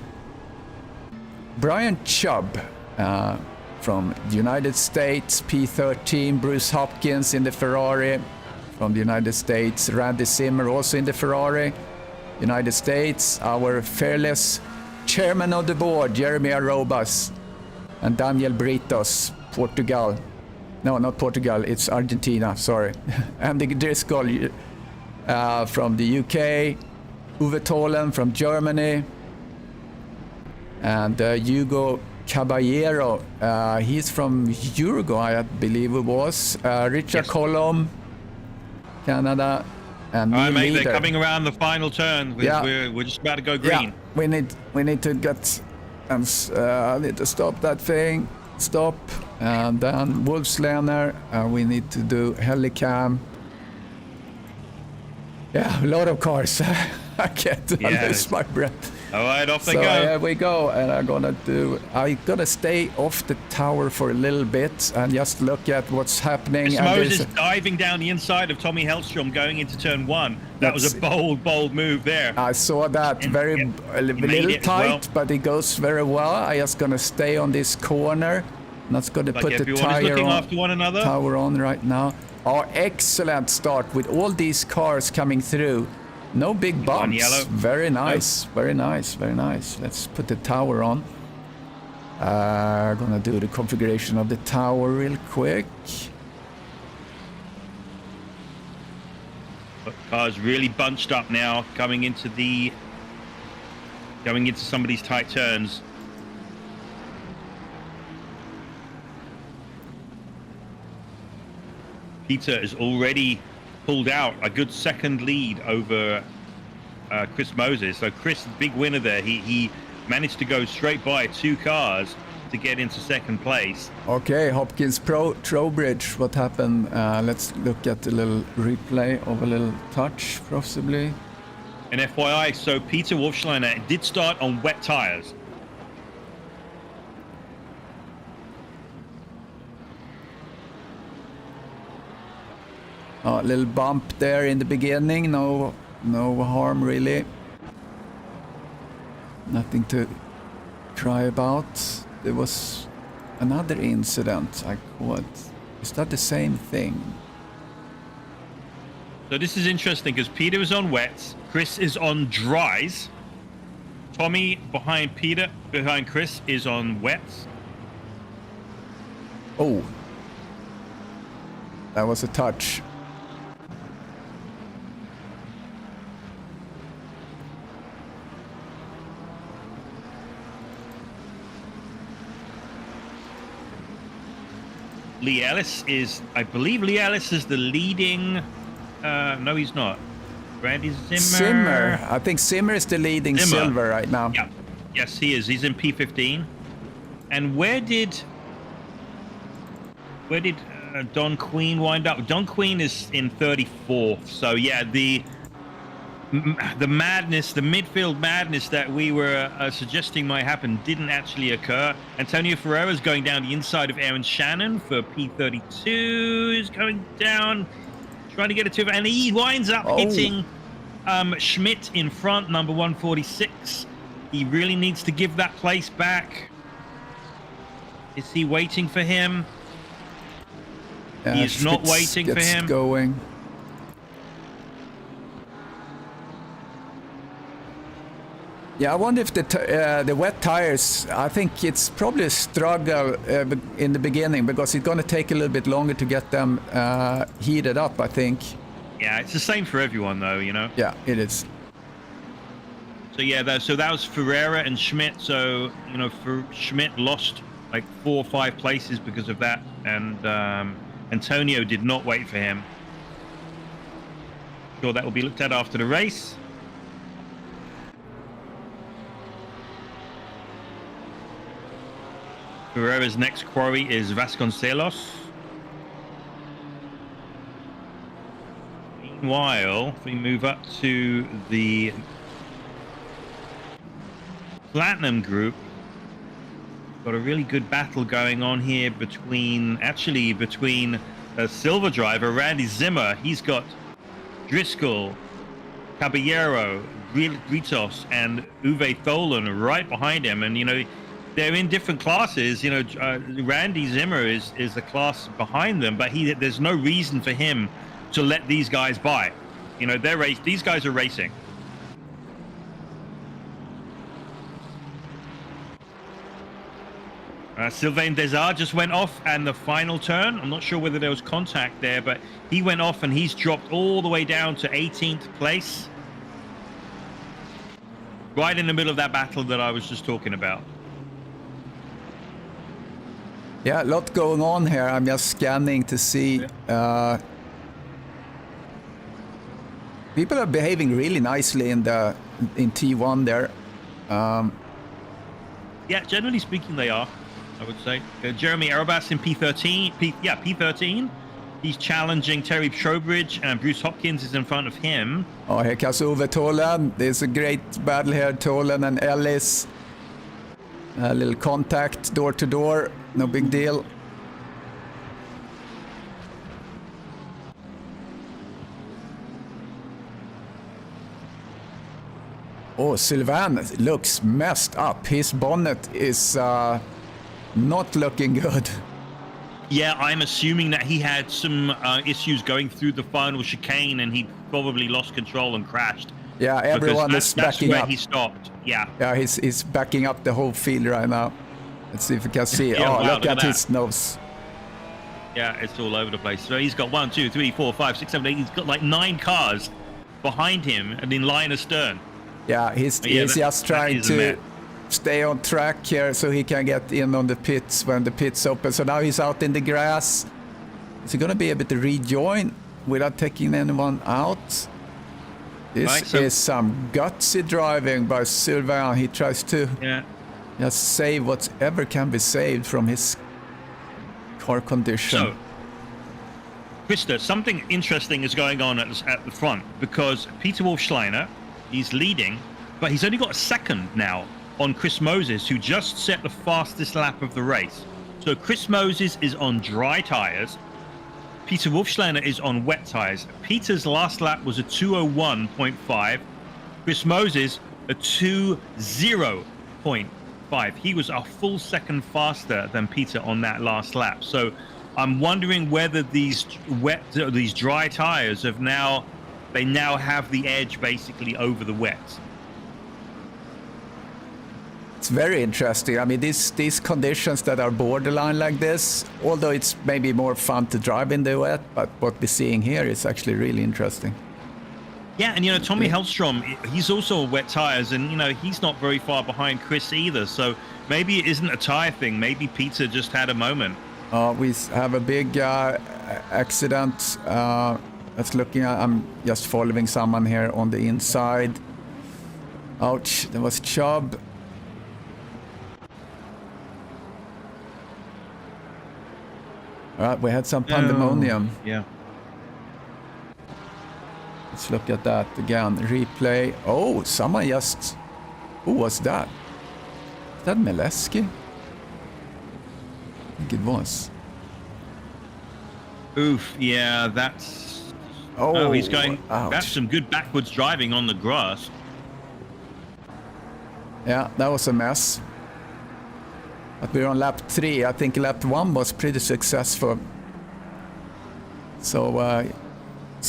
Brian Chubb from the United States, P13. Bruce Hopkins in the Ferrari from the United States. Randy Zimmer also in the Ferrari, United States. Our fearless chairman of the board, Jeremy Arrobas. And Daniel Britos, Portugal. No, not Portugal. It's Argentina. Sorry. Andy Driscoll from the UK. Uwe Tollen from Germany. And Hugo Caballero. He's from Uruguay, I believe it was. Richard Colom, Canada. And all right, mate, leader. they're coming around the final turn. We're just about to go green. Yeah, we need to get... I need to stop that thing. Stop. And then Wolfslander. We need to do helicam. Yeah, a lot of cars. I can't lose my breath. All right, off they go. Here we go, and I'm gonna stay off the tower for a little bit and just look at what's happening. Chris Moses diving down the inside of Tommy Hellstrom going into turn 1. That was a bold move there. I saw that. A little tight, but it goes very well. I'm just gonna stay on this corner. I'm not gonna put the tower on right now. Oh, excellent start with all these cars coming through. No big bumps. Very nice. Very nice. Very nice. Let's put the tower on. Gonna do the configuration of the tower real quick. Cars really bunched up now, going into some of these tight turns. Peter is already pulled out a good second lead over Chris Moses. So Chris, big winner there. He managed to go straight by 2 cars to get into second place. Okay, Hopkins Trowbridge, what happened? Let's look at a little replay of a little touch, possibly. And FYI, so Peter Wolfschleiner did start on wet tires. A little bump there in the beginning, no harm really. Nothing to cry about. There was another incident I caught. Is that the same thing? So this is interesting because Peter is on wets, Chris is on dries. Tommy behind Chris is on wets. Oh, that was a touch. Lee Ellis is, I believe Lee Ellis is the leading, no he's not. Randy Zimmer. I think Zimmer is the leading silver right now. Yeah, yes he is, he's in P15. And where did Don Queen wind up? Don Queen is in 34th, so yeah, the madness, the midfield madness that we were suggesting might happen didn't actually occur. Antonio Ferreira is going down the inside of Aaron Shannon for P32. Is going down, trying to get it to, and he winds up hitting Schmidt in front, number 146. He really needs to give that place back. Is he waiting for him? He is not waiting for him. Going. Yeah, I wonder if the wet tires, I think it's probably a struggle in the beginning because it's going to take a little bit longer to get them heated up, I think. Yeah, it's the same for everyone though, you know? Yeah, it is. So yeah, that was Ferreira and Schmidt. So, you know, Schmidt lost like 4 or 5 places because of that. And Antonio did not wait for him. Sure, that will be looked at after the race. Ferreira's next quarry is Vasconcelos. Meanwhile, if we move up to the Platinum group, got a really good battle going on here between a silver driver, Randy Zimmer. He's got Driscoll, Caballero, Gritos, and Uwe Tholen right behind him. And, you know, they're in different classes. You know, Randy Zimmer is the class behind them, but there's no reason for him to let these guys by. You know, these guys are racing. Sylvain Desard just went off, and the final turn, I'm not sure whether there was contact there, but he went off and he's dropped all the way down to 18th place. Right in the middle of that battle that I was just talking about. Yeah, a lot going on here. I'm just scanning to see. People are behaving really nicely in T1 there. Yeah, generally speaking, they are, I would say. Jeremy Erebas in P13. P13. He's challenging Terry Trowbridge, and Bruce Hopkins is in front of him. Oh, here comes Ove Tolan. There's a great battle here. Tolan and Ellis. A little contact, door to door. No big deal. Oh, Sylvain looks messed up. His bonnet is not looking good. Yeah, I'm assuming that he had some issues going through the final chicane, and he probably lost control and crashed. Yeah, everyone is backing that's where up. he stopped. Yeah. Yeah, he's backing up the whole field right now. Let's see if we can see. Yeah, oh, wow, look at his nose. Yeah, it's all over the place. So he's got 1, 2, 3, 4, 5, 6, 7, 8. He's got like 9 cars behind him and in line astern. Yeah, he's just trying to stay on track here so he can get in on the pits when the pits open. So now he's out in the grass. Is he going to be able to rejoin without taking anyone out? This is some gutsy driving by Sylvain. He tries to just save whatever can be saved from his car condition. So, Krista, something interesting is going on at the front, because Peter Wolf-Schleiner, he's leading, but he's only got a second now on Chris Moses, who just set the fastest lap of the race. So Chris Moses is on dry tires. Peter Wolf-Schleiner is on wet tires. Peter's last lap was a 2:01.5. Chris Moses, a 2:0.5. He was a full second faster than Peter on that last lap. So I'm wondering whether these dry tires now have the edge basically over the wet. It's very interesting. I mean, these conditions that are borderline like this, although it's maybe more fun to drive in the wet, but what we're seeing here is actually really interesting. Yeah, and Tommy Hellstrom, he's also on wet tires, and he's not very far behind Chris either. So maybe it isn't a tire thing. Maybe Peter just had a moment. We have a big accident. That's looking at. I'm just following someone here on the inside. Ouch! There was Chubb. All right, we had some pandemonium. Yeah. Let's look at that again. Replay. Oh, someone just... Who was that? Is that Mileski? I think it was. Oof, yeah, that's... Oh, he's going... ouch. That's some good backwards driving on the grass. Yeah, that was a mess. But we're on lap 3. I think lap 1 was pretty successful. So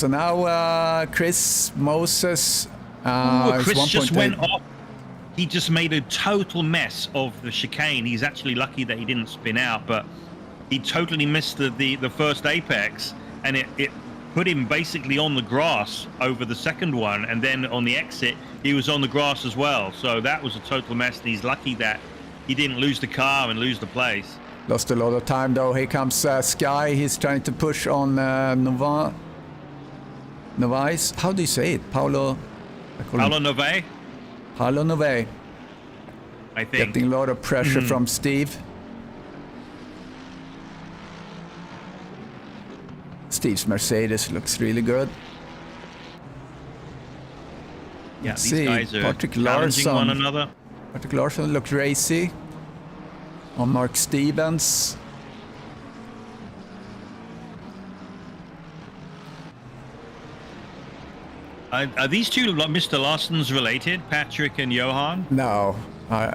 now Chris Moses. Chris just went off. He just made a total mess of the chicane. He's actually lucky that he didn't spin out, but he totally missed the first apex, and it put him basically on the grass over the second one, and then on the exit he was on the grass as well. So that was a total mess, and he's lucky that he didn't lose the car and lose the place. Lost a lot of time though. Here comes Sky. He's trying to push on Novaes. How do you say it? Paulo Nove? Paulo Nove. I think. Getting a lot of pressure from Steve. Steve's Mercedes looks really good. Yeah, Let's these see. guys are Patrick challenging Larsson. one another. Patrick Larsson looks racy. On Mark Stevens. Are these two Mr. Larssons related, Patrick and Johan? No.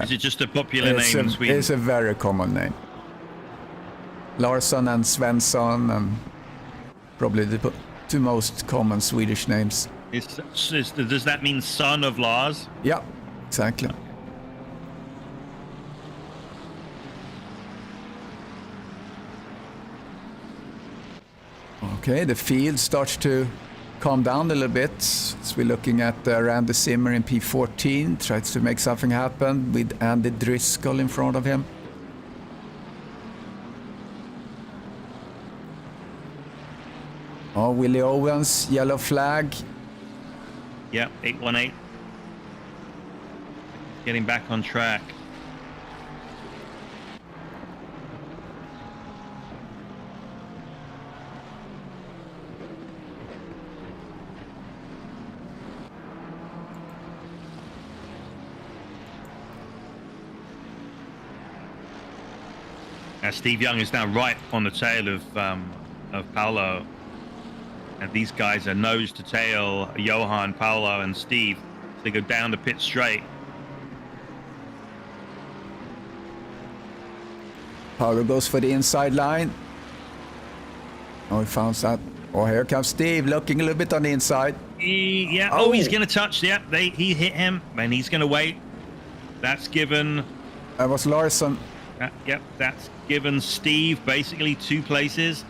Is it just a popular name in Sweden? It's a very common name. Larsson and Svensson, and probably the two most common Swedish names. Does that mean son of Lars? Yeah, exactly. Okay, the field starts to calm down a little bit. As we're looking at Randy Zimmer in P14, tries to make something happen with Andy Driscoll in front of him. Oh, Willie Owens, yellow flag. Yeah, 818. Getting back on track. Now Steve Young is now right on the tail of Paolo. And these guys are nose to tail, Johan, Paolo, and Steve. They go down the pit straight. Paolo goes for the inside line. Oh, he found that. Oh, here comes Steve, looking a little bit on the inside. He's going to touch. Yeah, he hit him, and he's going to wait. That's given... That was Larson. Yep, that's given Steve basically 2 places.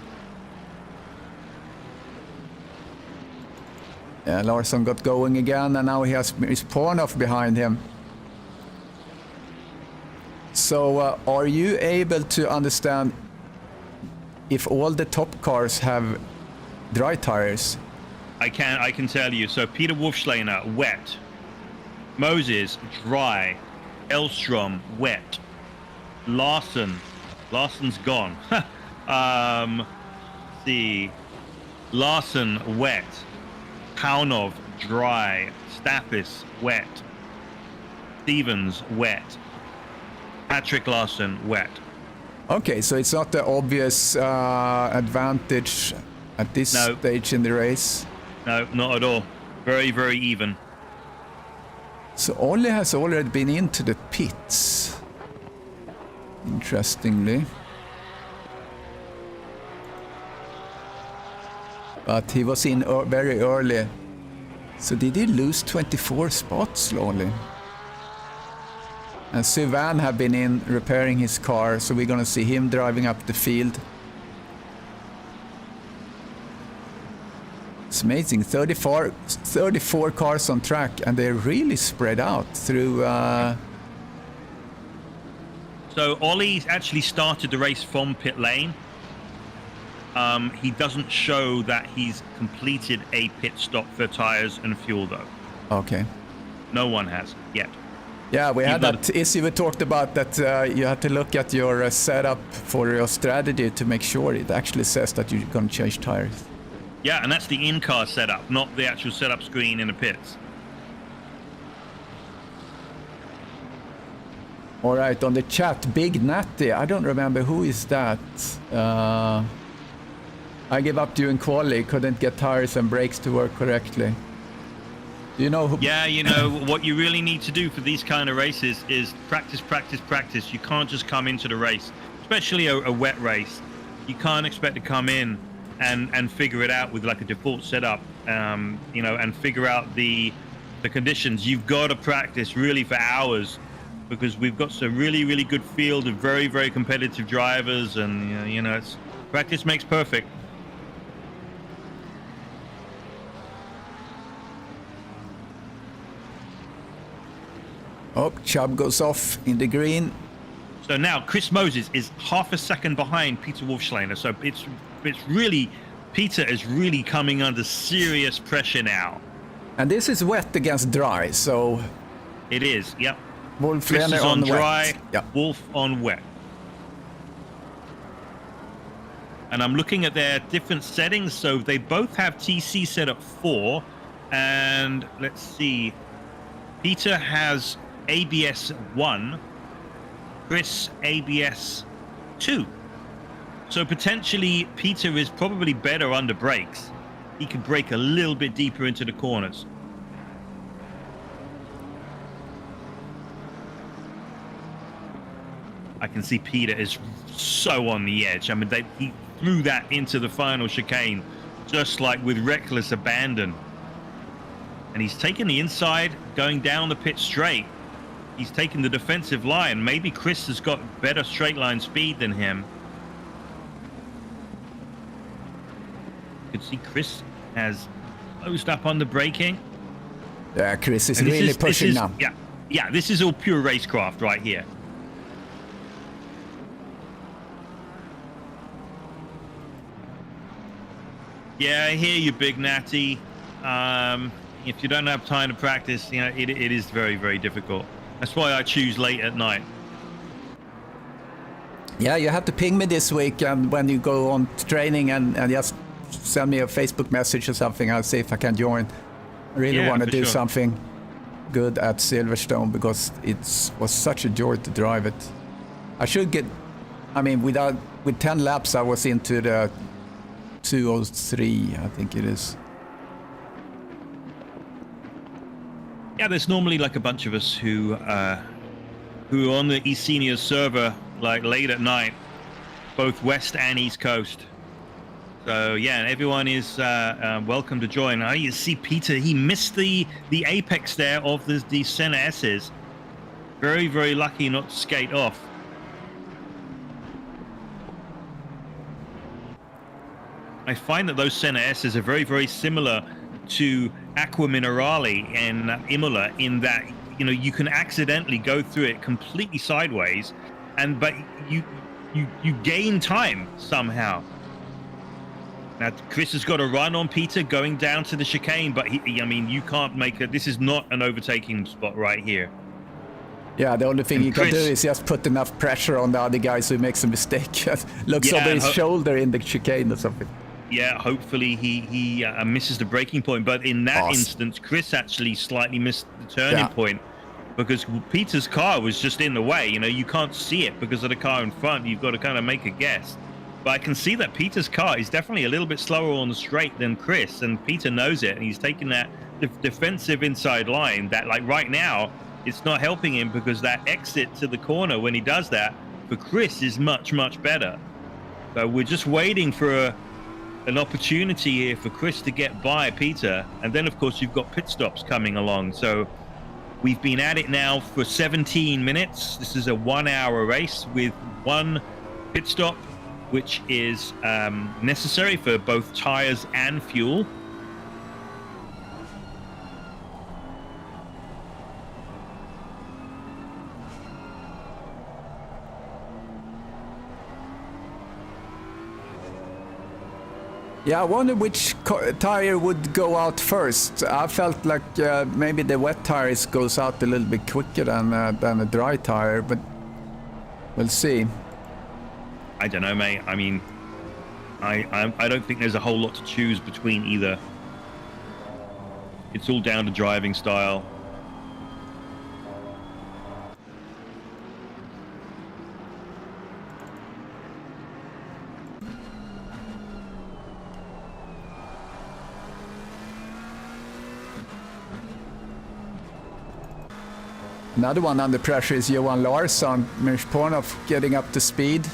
Yeah, Larson got going again, and now he has his Pornoff behind him. So, are you able to understand if all the top cars have dry tires? I can tell you. So, Peter Wolfschlainer, wet. Moses, dry. Elstrom, wet. Larson's gone. See. Larson, wet. Paunov, dry. Stathis, wet. Stevens, wet. Patrick Larson, wet. Okay, so it's not the obvious advantage at this stage in the race? No, not at all. Very, very even. So Ollie has already been into the pits. Interestingly. But he was in very early. So did he lose 24 spots slowly? And Sylvain have been in repairing his car, so we're gonna see him driving up the field. It's amazing, 34 cars on track, and they're really spread out through... So Ollie actually started the race from pit lane. He doesn't show that he's completed a pit stop for tires and fuel though. Okay. No one has yet. Yeah, we had that issue we talked about, that you had to look at your setup for your strategy to make sure it actually says that you're going to change tires. Yeah, and that's the in-car setup, not the actual setup screen in the pits. All right, on the chat, Big Natty, I don't remember who is that. I gave up during quali, couldn't get tires and brakes to work correctly. Do you know who? Yeah, you know, what you really need to do for these kind of races is practice, practice, practice. You can't just come into the race, especially a wet race. You can't expect to come in and figure it out with like a default setup, you know, and figure out the conditions. You've got to practice really for hours, because we've got some really, really good field of very, very competitive drivers, and you know, it's practice makes perfect. Oh, Chubb goes off in the green. So now Chris Moses is half a second behind Peter Wolfschlainer. So it's really, Peter is really coming under serious pressure now. And this is wet against dry, so... It is, yep. Wolfschlainer Chris is on dry, wet. Yeah. Wolf on wet. And I'm looking at their different settings. So they both have TC set at 4. And let's see. Peter has ABS 1, Chris ABS 2. So potentially Peter is probably better under brakes. He could brake a little bit deeper into the corners. I can see Peter is so on the edge. I mean, he threw that into the final chicane just like with reckless abandon. And he's taken the inside, going down the pit straight. He's taken the defensive line. Maybe Chris has got better straight line speed than him. could see Chris has closed up on the braking. Yeah, Chris is And really pushing now. Yeah, this is all pure racecraft right here. Yeah, I hear you, Big Natty. If you don't have time to practice, you know, it is very, very difficult. That's why I choose late at night. Yeah, you have to ping me this week when you go on training and just send me a Facebook message or something. I'll see if I can join. I really want to do something good at Silverstone because it was such a joy to drive it. I should get, I mean, with 10 laps, I was into the 203, I think it is. Yeah, there's normally like a bunch of us who are on the eSeniors server like late at night, both West and East Coast. So yeah, everyone is welcome to join. You see Peter, he missed the apex there of the center S's. Very, very lucky not to skate off. I find that those center S's are very, very similar to Aqua Minerale and Imola in that, you know, you can accidentally go through it completely sideways, but you gain time somehow. Now Chris has got a run on Peter going down to the chicane, but I mean, you can't make it. This is not an overtaking spot right here. Yeah, the only thing you can do is just put enough pressure on the other guys who makes a mistake. Looks over his shoulder in the chicane or something. Yeah, hopefully he misses the braking point. But in that instance, Chris actually slightly missed the turning point because Peter's car was just in the way. You know, you can't see it because of the car in front. You've got to kind of make a guess. But I can see that Peter's car is definitely a little bit slower on the straight than Chris, and Peter knows it, and he's taking that defensive inside line that, like, right now, it's not helping him because that exit to the corner when he does that for Chris is much, much better. So we're just waiting for an opportunity here for Chris to get by Peter, and then, of course, you've got pit stops coming along. So we've been at it now for 17 minutes. This is a 1-hour race with one pit stop, which is necessary for both tires and fuel. Yeah, I wonder which tire would go out first. I felt like maybe the wet tires goes out a little bit quicker than a dry tire, but we'll see. I don't know, mate. I mean, I don't think there's a whole lot to choose between either. It's all down to driving style. Another one under pressure is Johan Larsson. Mirshpornov getting up to speed.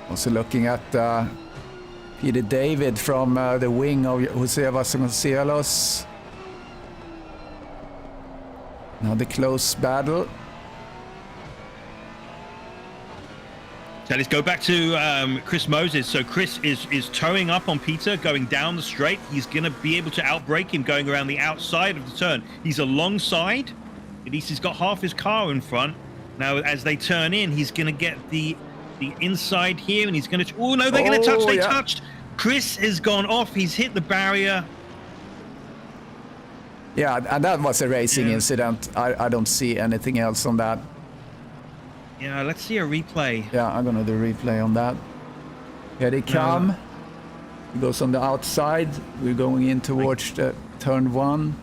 Also looking at Peter David from the wing of Jose Vasconcelos. Another close battle. So let's go back to Chris Moses. So Chris is towing up on Peter, going down the straight. He's going to be able to outbrake him going around the outside of the turn. He's alongside. At least he's got half his car in front. Now, as they turn in, he's going to get the inside here, and he's going to... Oh, no, they're going to touch. They touched. Chris has gone off. He's hit the barrier. Yeah, and that was a racing incident. I don't see anything else on that. Yeah, let's see a replay. Yeah, I'm gonna do a replay on that. Here they come. He goes on the outside. We're going in towards the turn one.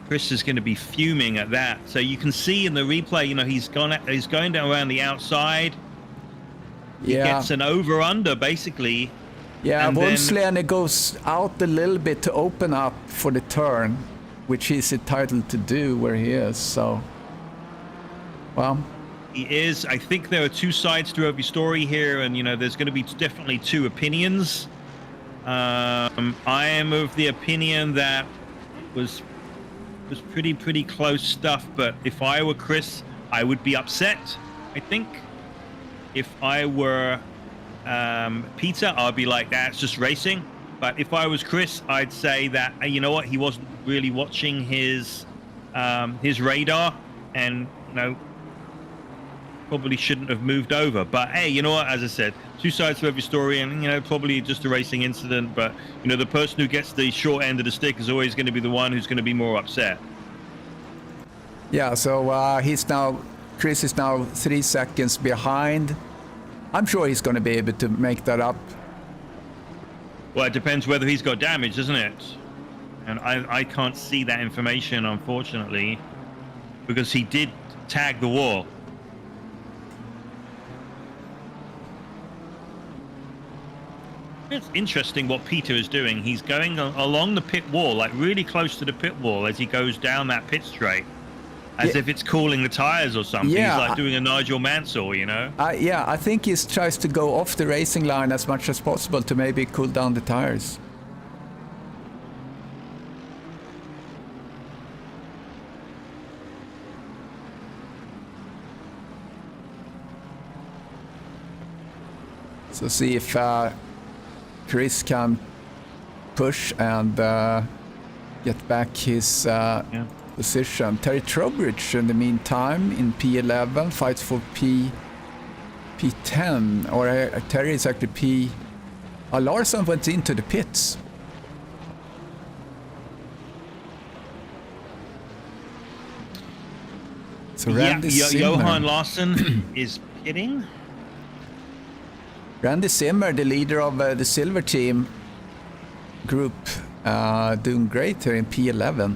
Chris is going to be fuming at that. So you can see in the replay, you know, he's going down around the outside. He gets an over-under, basically. Yeah, Wolfslene goes out a little bit to open up for the turn, which he's entitled to do where he is, so... Well... He is. I think there are two sides to every story here, and, you know, there's going to be definitely two opinions. I am of the opinion that was pretty close stuff. But if I were Chris, I would be upset. I think if I were Peter, I'd be like, that's just racing. But if I was Chris, I'd say that, you know what, he wasn't really watching his radar, and probably shouldn't have moved over. But hey, you know what, as I said, two sides to every story, and probably just a racing incident. But the person who gets the short end of the stick is always going to be the one who's going to be more upset. Yeah, so Chris is now 3 seconds behind. I'm sure he's going to be able to make that up. Well, it depends whether he's got damage, doesn't it? And I can't see that information, unfortunately, because he did tag the wall. It's interesting what Peter is doing. He's going along the pit wall, like really close to the pit wall as he goes down that pit straight. As if it's cooling the tires or something. Yeah, he's like doing a Nigel Mansell, Yeah, I think he tries to go off the racing line as much as possible to maybe cool down the tires. So see if Chris can push and get back his position. Terry Trowbridge, in the meantime, in P11, fights for P10, or Terry is actually P. Larson went into the pits. So Randy Zimmer. Johan Larsson is pitting. Randy Zimmer, the leader of the Silver Team group, doing great here in P11.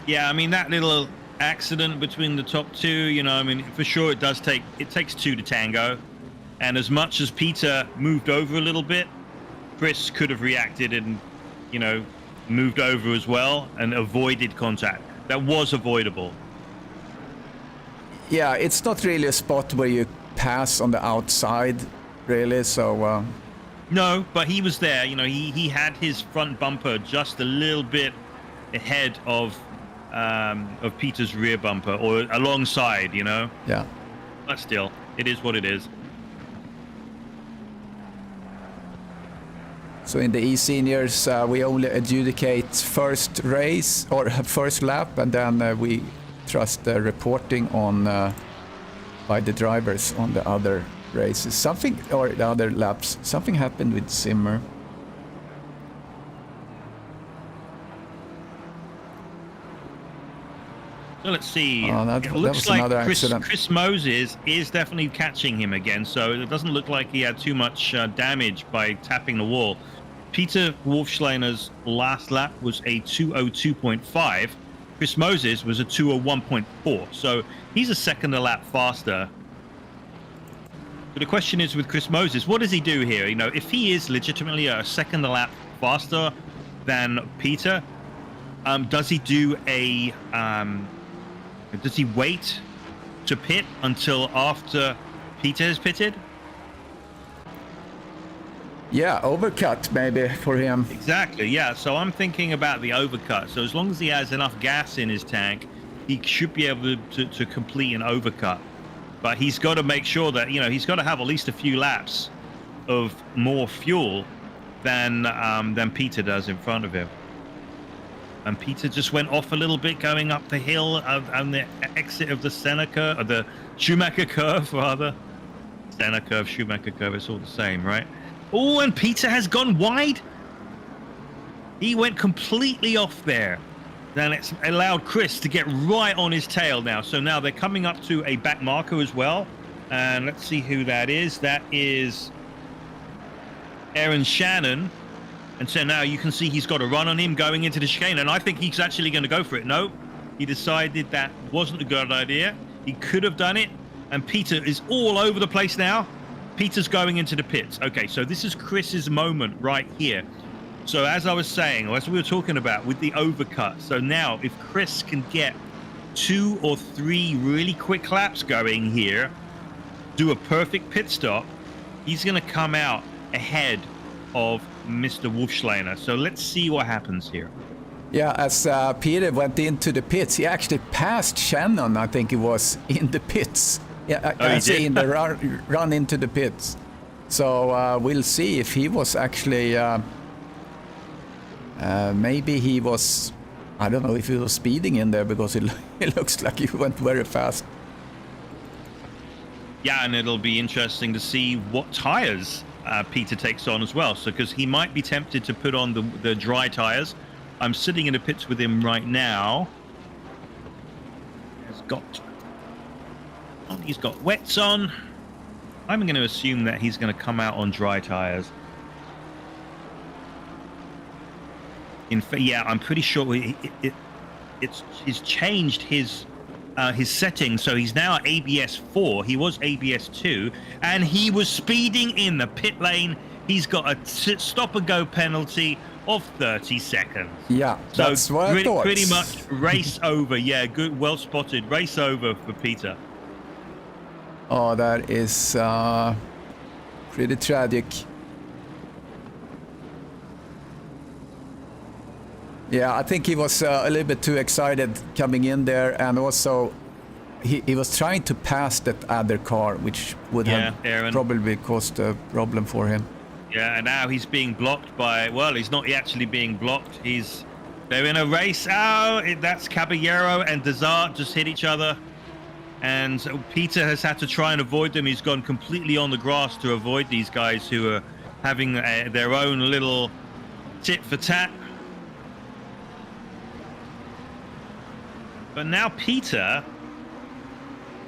Yeah, I mean, that little accident between the top two, for sure it takes two to tango. And as much as Peter moved over a little bit, Chris could have reacted and, moved over as well and avoided contact. That was avoidable. Yeah, it's not really a spot where you pass on the outside, really, so... No, but he was there. He had his front bumper just a little bit ahead of Peter's rear bumper, or alongside, Yeah. But still, it is what it is. So in the eSeniors, we only adjudicate first race or first lap, and then we trust the reporting on by the drivers on the other races. Or the other laps. Something happened with Zimmer. So let's see. That looks was another accident. Chris Moses is definitely catching him again, so it doesn't look like he had too much damage by tapping the wall. Peter Wolfschleiner's last lap was a 2:02.5. Chris Moses was a 2:01.4, so he's a second a lap faster. But the question is with Chris Moses, what does he do here? If he is legitimately a second a lap faster than Peter, does he do a... does he wait to pit until after Peter has pitted? Yeah, overcut maybe for him. Exactly, yeah. So I'm thinking about the overcut. So as long as he has enough gas in his tank, he should be able to complete an overcut. But he's got to make sure that, he's got to have at least a few laps of more fuel than Peter does in front of him. And Peter just went off a little bit going up the hill on the exit of the Senna curve, or the Schumacher curve, rather. Senna curve, Schumacher curve, it's all the same, right? Oh, and Peter has gone wide. He went completely off there. Then it's allowed Chris to get right on his tail now. So now they're coming up to a back marker as well. And let's see who that is. That is Aaron Shannon. And so now you can see he's got a run on him going into the chicane. And I think he's actually going to go for it. No, he decided that wasn't a good idea. He could have done it. And Peter is all over the place now. Peter's going into the pits. Okay, so this is Chris's moment right here. So as I was saying, or as we were talking about with the overcut. So now if Chris can get 2 or 3 really quick laps going here, do a perfect pit stop, he's going to come out ahead of Mr. Wolfschlainer. So let's see what happens here. Yeah, as Peter went into the pits, he actually passed Shannon, I think it was, in the pits. Yeah, in the run into the pits. So we'll see if he was actually, maybe he was, I don't know if he was speeding in there, because it looks like he went very fast. Yeah, and it'll be interesting to see what tires Peter takes on as well. So, because he might be tempted to put on the dry tires. I'm sitting in the pits with him right now. He's got wets on. I'm going to assume that he's going to come out on dry tires. Yeah, I'm pretty sure it's changed his settings, so he's now at ABS 4. He was ABS 2, and he was speeding in the pit lane. He's got a stop and go penalty of 30 seconds. Yeah, that's what I thought. Pretty much race over. Yeah, good, well spotted. Race over for Peter. Oh, that is pretty tragic. Yeah, I think he was a little bit too excited coming in there, and also he was trying to pass that other car, which would have probably caused a problem for him. Yeah, and now he's being blocked by, well, he's not actually being blocked. They're in a race. Oh, that's Caballero and Desart just hit each other. And so Peter has had to try and avoid them. He's gone completely on the grass to avoid these guys who are having their own little tit for tat. But now Peter,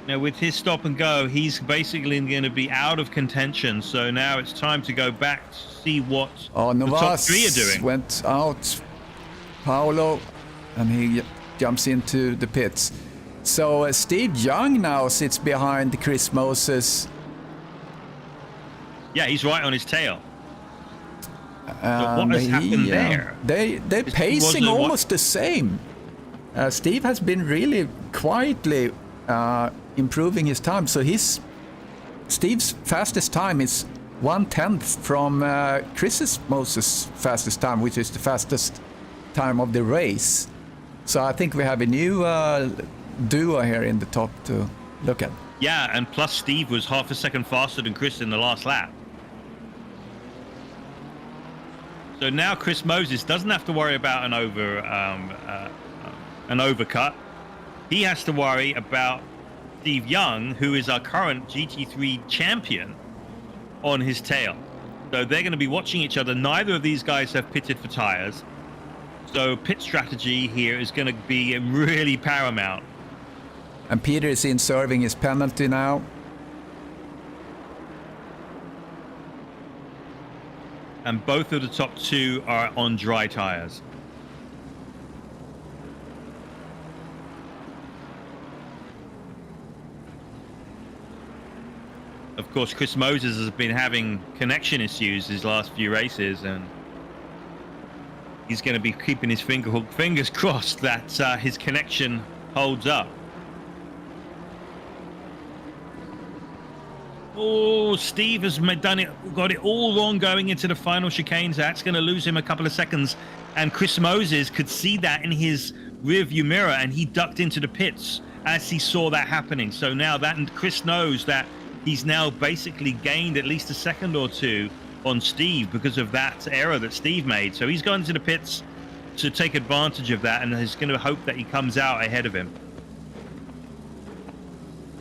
with his stop and go, he's basically going to be out of contention. So now it's time to go back to see what the top 3 are doing. Went out, Paolo, and he jumps into the pits. So Steve Young now sits behind Chris Moses. Yeah, he's right on his tail. So what has happened there? They're pacing almost the same. Steve has been really quietly improving his time. So Steve's fastest time is 1/10 from Chris Moses' fastest time, which is the fastest time of the race. So I think we have a new duo here in the top to look at. Yeah, and plus Steve was half a second faster than Chris in the last lap. So now Chris Moses doesn't have to worry about an overcut. He has to worry about Steve Young, who is our current GT3 champion, on his tail. So they're going to be watching each other. Neither of these guys have pitted for tires. So pit strategy here is going to be really paramount. And Peter is in serving his penalty now. And both of the top 2 are on dry tires. Of course, Chris Moses has been having connection issues his last few races, and he's going to be keeping his fingers crossed that his connection holds up. Oh, Steve has got it all wrong going into the final chicanes. That's going to lose him a couple of seconds. And Chris Moses could see that in his rearview mirror, and he ducked into the pits as he saw that happening. So now Chris knows that he's now basically gained at least a second or 2 on Steve because of that error that Steve made. So he's gone to the pits to take advantage of that, and he's going to hope that he comes out ahead of him.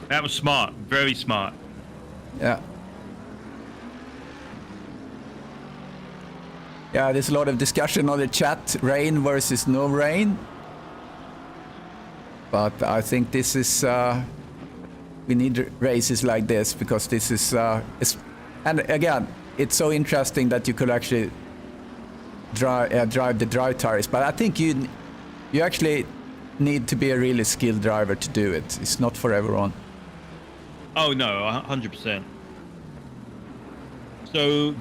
That was smart, very smart. Yeah. Yeah, there's a lot of discussion on the chat, rain versus no rain. But I think this is, we need races like this, because this is, and again, it's so interesting that you could actually drive the dry tires. But I think you actually need to be a really skilled driver to do it. It's not for everyone. Oh no, 100%. So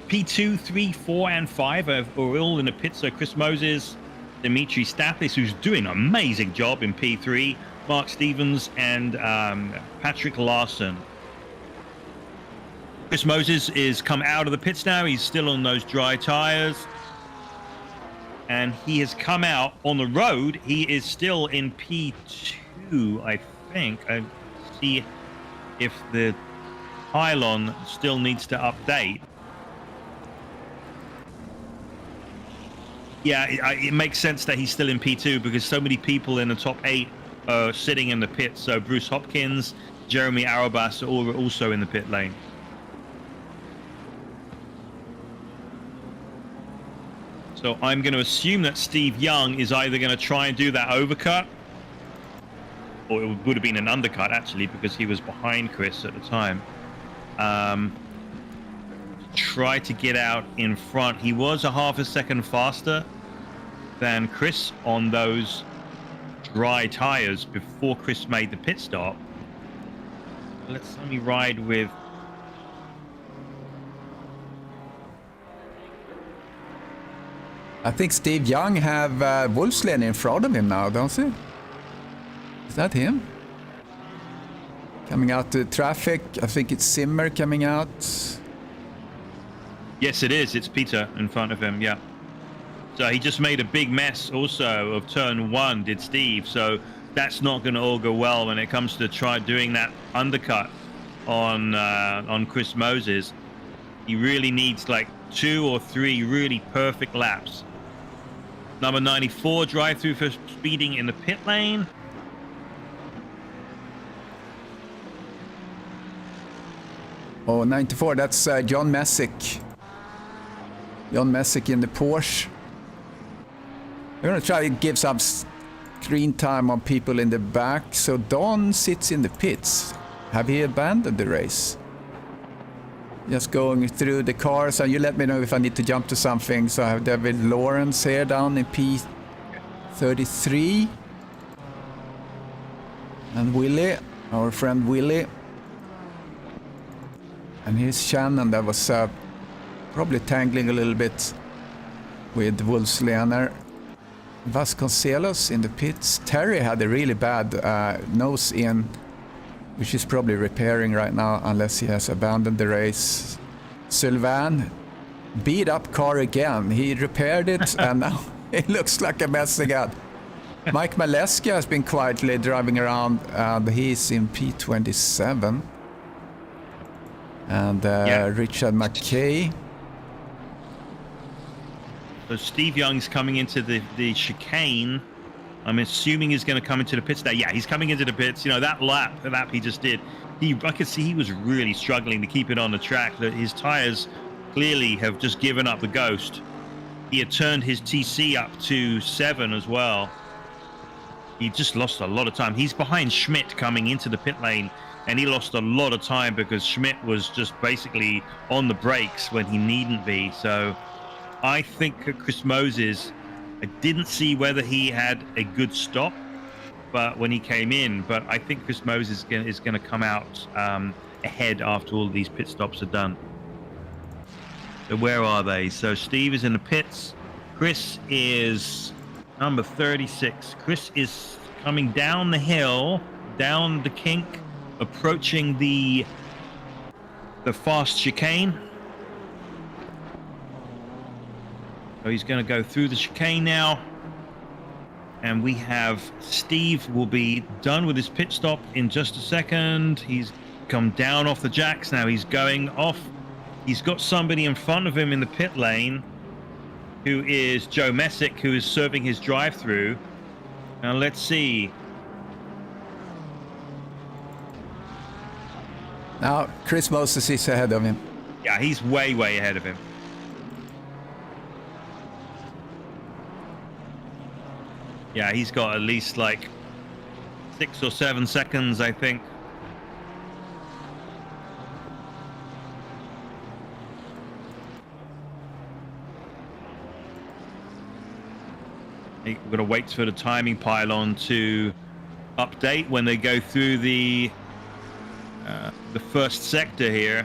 P2, 3, 4, and 5 are all in the pit. So Chris Moses, Dimitri Stathis, who's doing an amazing job in P3, Mark Stevens, and Patrick Larson. Chris Moses is come out of the pits now. He's still on those dry tires. And he has come out on the road. He is still in P2, I think. I see if the pylon still needs to update. Yeah, it makes sense that he's still in P2 because so many people in the top 8 are sitting in the pits. So Bruce Hopkins, Jeremy Arabas are all also in the pit lane. So I'm going to assume that Steve Young is either going to try and do that overcut, or it would have been an undercut actually because he was behind Chris at the time. Try to get out in front. He was a half a second faster than Chris on those dry tires before Chris made the pit stop. Let me ride with I think Steve Young have Wolfslen in front of him now, don't he? Is that him? Coming out to traffic. I think it's Simmer coming out. Yes, it is. It's Peter in front of him, yeah. So he just made a big mess also of turn 1, did Steve. So that's not going to all go well when it comes to try doing that undercut on Chris Moses. He really needs like 2 or 3 really perfect laps. Number 94 drive through for speeding in the pit lane. Oh, 94, that's John Messick. John Messick in the Porsche. We're going to try to give some screen time on people in the back. So Don sits in the pits. Have he abandoned the race? Just going through the cars, and you let me know if I need to jump to something. So I have David Lawrence here down in P33. And Willie, our friend Willie. And here's Shannon that was probably tangling a little bit with Wolfslener. Vasconcelos in the pits. Terry had a really bad nose in, which he's probably repairing right now unless he has abandoned the race. Sylvain, beat up car again. He repaired it and now it looks like a mess again. Mike Maleska has been quietly driving around and he's in P27. And Richard McKay. So Steve Young's coming into the chicane. I'm assuming he's going to come into the pits now. Yeah, he's coming into the pits. You know, that lap he just did, I could see he was really struggling to keep it on the track. That his tires clearly have just given up the ghost. He had turned his TC up to 7 as well. He just lost a lot of time. He's behind Schmidt coming into the pit lane, and he lost a lot of time because Schmidt was just basically on the brakes when he needn't be. So I think Chris Moses, I didn't see whether he had a good stop, but when he came in, but I think Chris Moses is going to come out ahead after all these pit stops are done. So where are they? So Steve is in the pits. Chris is number 36. Chris is coming down the hill, down the kink, approaching the fast chicane. So he's going to go through the chicane now. And we have Steve will be done with his pit stop in just a second. He's come down off the jacks. Now he's going off. He's got somebody in front of him in the pit lane who is Joe Messick, who is serving his drive-through. Now let's see. Now Chris Moses is ahead of him. Yeah, he's way, way ahead of him. Yeah, he's got at least like 6 or 7 seconds, I think. We're going to wait for the timing pylon to update when they go through the first sector here.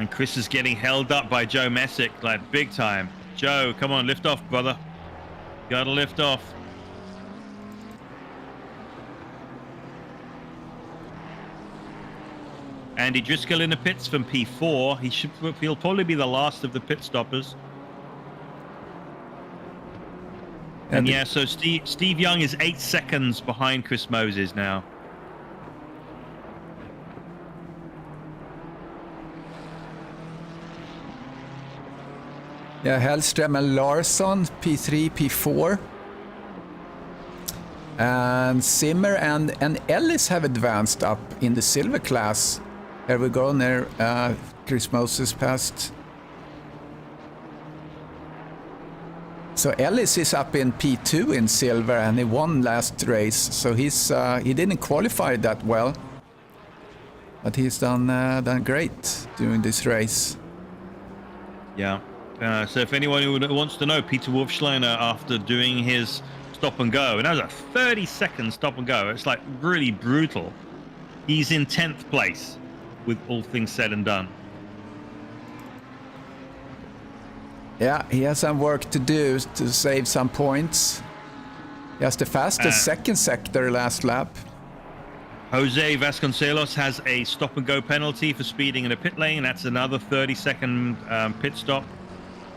And Chris is getting held up by Joe Messick, like big time. Joe, come on, lift off, brother. Gotta lift off. Andy Driscoll in the pits from P4. He'll probably be the last of the pit stoppers. And yeah, so Steve Young is 8 seconds behind Chris Moses now. Yeah, Hellström and Larsson, P3, P4. And Zimmer and Ellis have advanced up in the silver class. Here we go, there Chris Moses passed. So Ellis is up in P2 in silver, and he won last race. So he didn't qualify that well, but he's done great during this race. Yeah. So if anyone who wants to know, Peter Wolfschleiner, after doing his stop and go, and that was a 30-second stop and go, it's like really brutal. He's in 10th place with all things said and done. Yeah, he has some work to do to save some points. He has the fastest second sector last lap. Jose Vasconcelos has a stop and go penalty for speeding in a pit lane. That's another 30-second pit stop.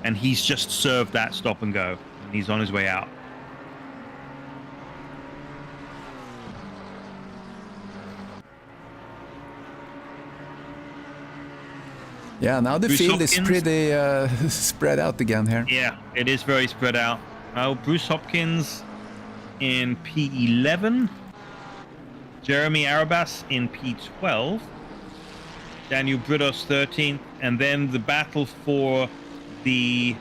And he's just served that stop and go. And he's on his way out. Yeah, now the Bruce field Hopkins is pretty spread out again here. Yeah, it is very spread out. Bruce Hopkins in P11. Jeremy Arabas in P12. Daniel Bridos 13th. And then the battle for the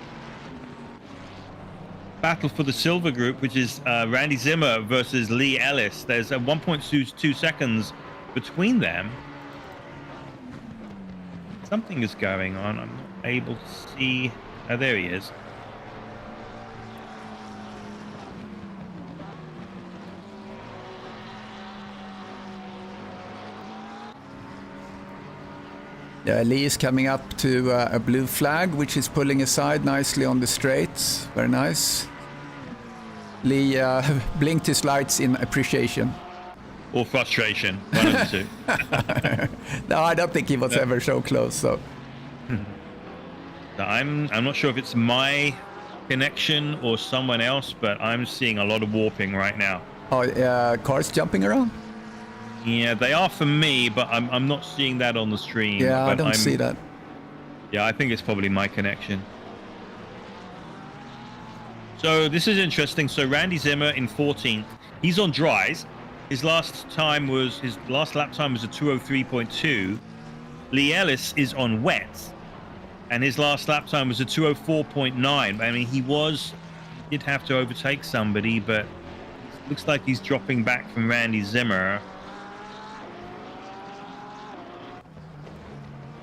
silver group, which is Randy Zimmer versus Lee Ellis. There's a 1.22 seconds between them. Something is going on. I'm not able to see. Oh, there he is. Yeah, Lee is coming up to a blue flag, which is pulling aside nicely on the straights. Very nice. Lee blinked his lights in appreciation. Or frustration. One of the two. No, I don't think he was ever so close. So I'm not sure if it's my connection or someone else, but I'm seeing a lot of warping right now. Oh, cars jumping around? Yeah, they are for me, but I'm not seeing that on the stream. Yeah, but I don't see that. Yeah, I think it's probably my connection. So this is interesting. So Randy Zimmer in 14th. He's on dries. His last lap time was a 2:03.2. Lee Ellis is on wets, and his last lap time was a 2:04.9. I mean, he did have to overtake somebody, but it looks like he's dropping back from Randy Zimmer.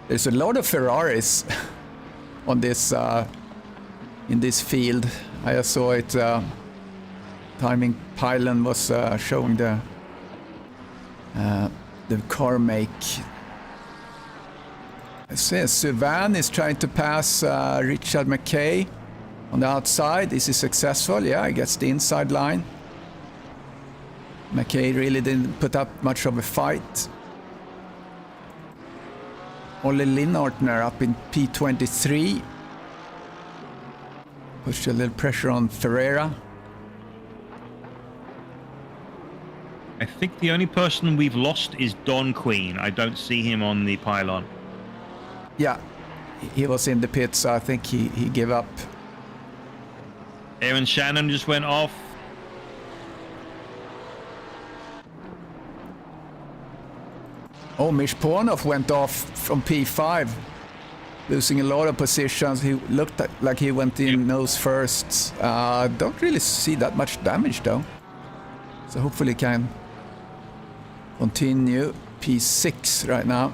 There's a lot of Ferraris on this in this field. I saw it. Timing pylon was showing the car make. It says Suvan is trying to pass Richard McKay on the outside. Is he successful? Yeah, he gets the inside line. McKay really didn't put up much of a fight. Olle Linnartner up in P23. Pushed a little pressure on Ferreira. I think the only person we've lost is Don Queen. I don't see him on the pylon. Yeah, he was in the pits, so I think he gave up. Aaron Shannon just went off. Oh, Mishponov went off from P5, losing a lot of positions. He looked like he went in nose first. Don't really see that much damage though. So hopefully he can continue. P6 right now.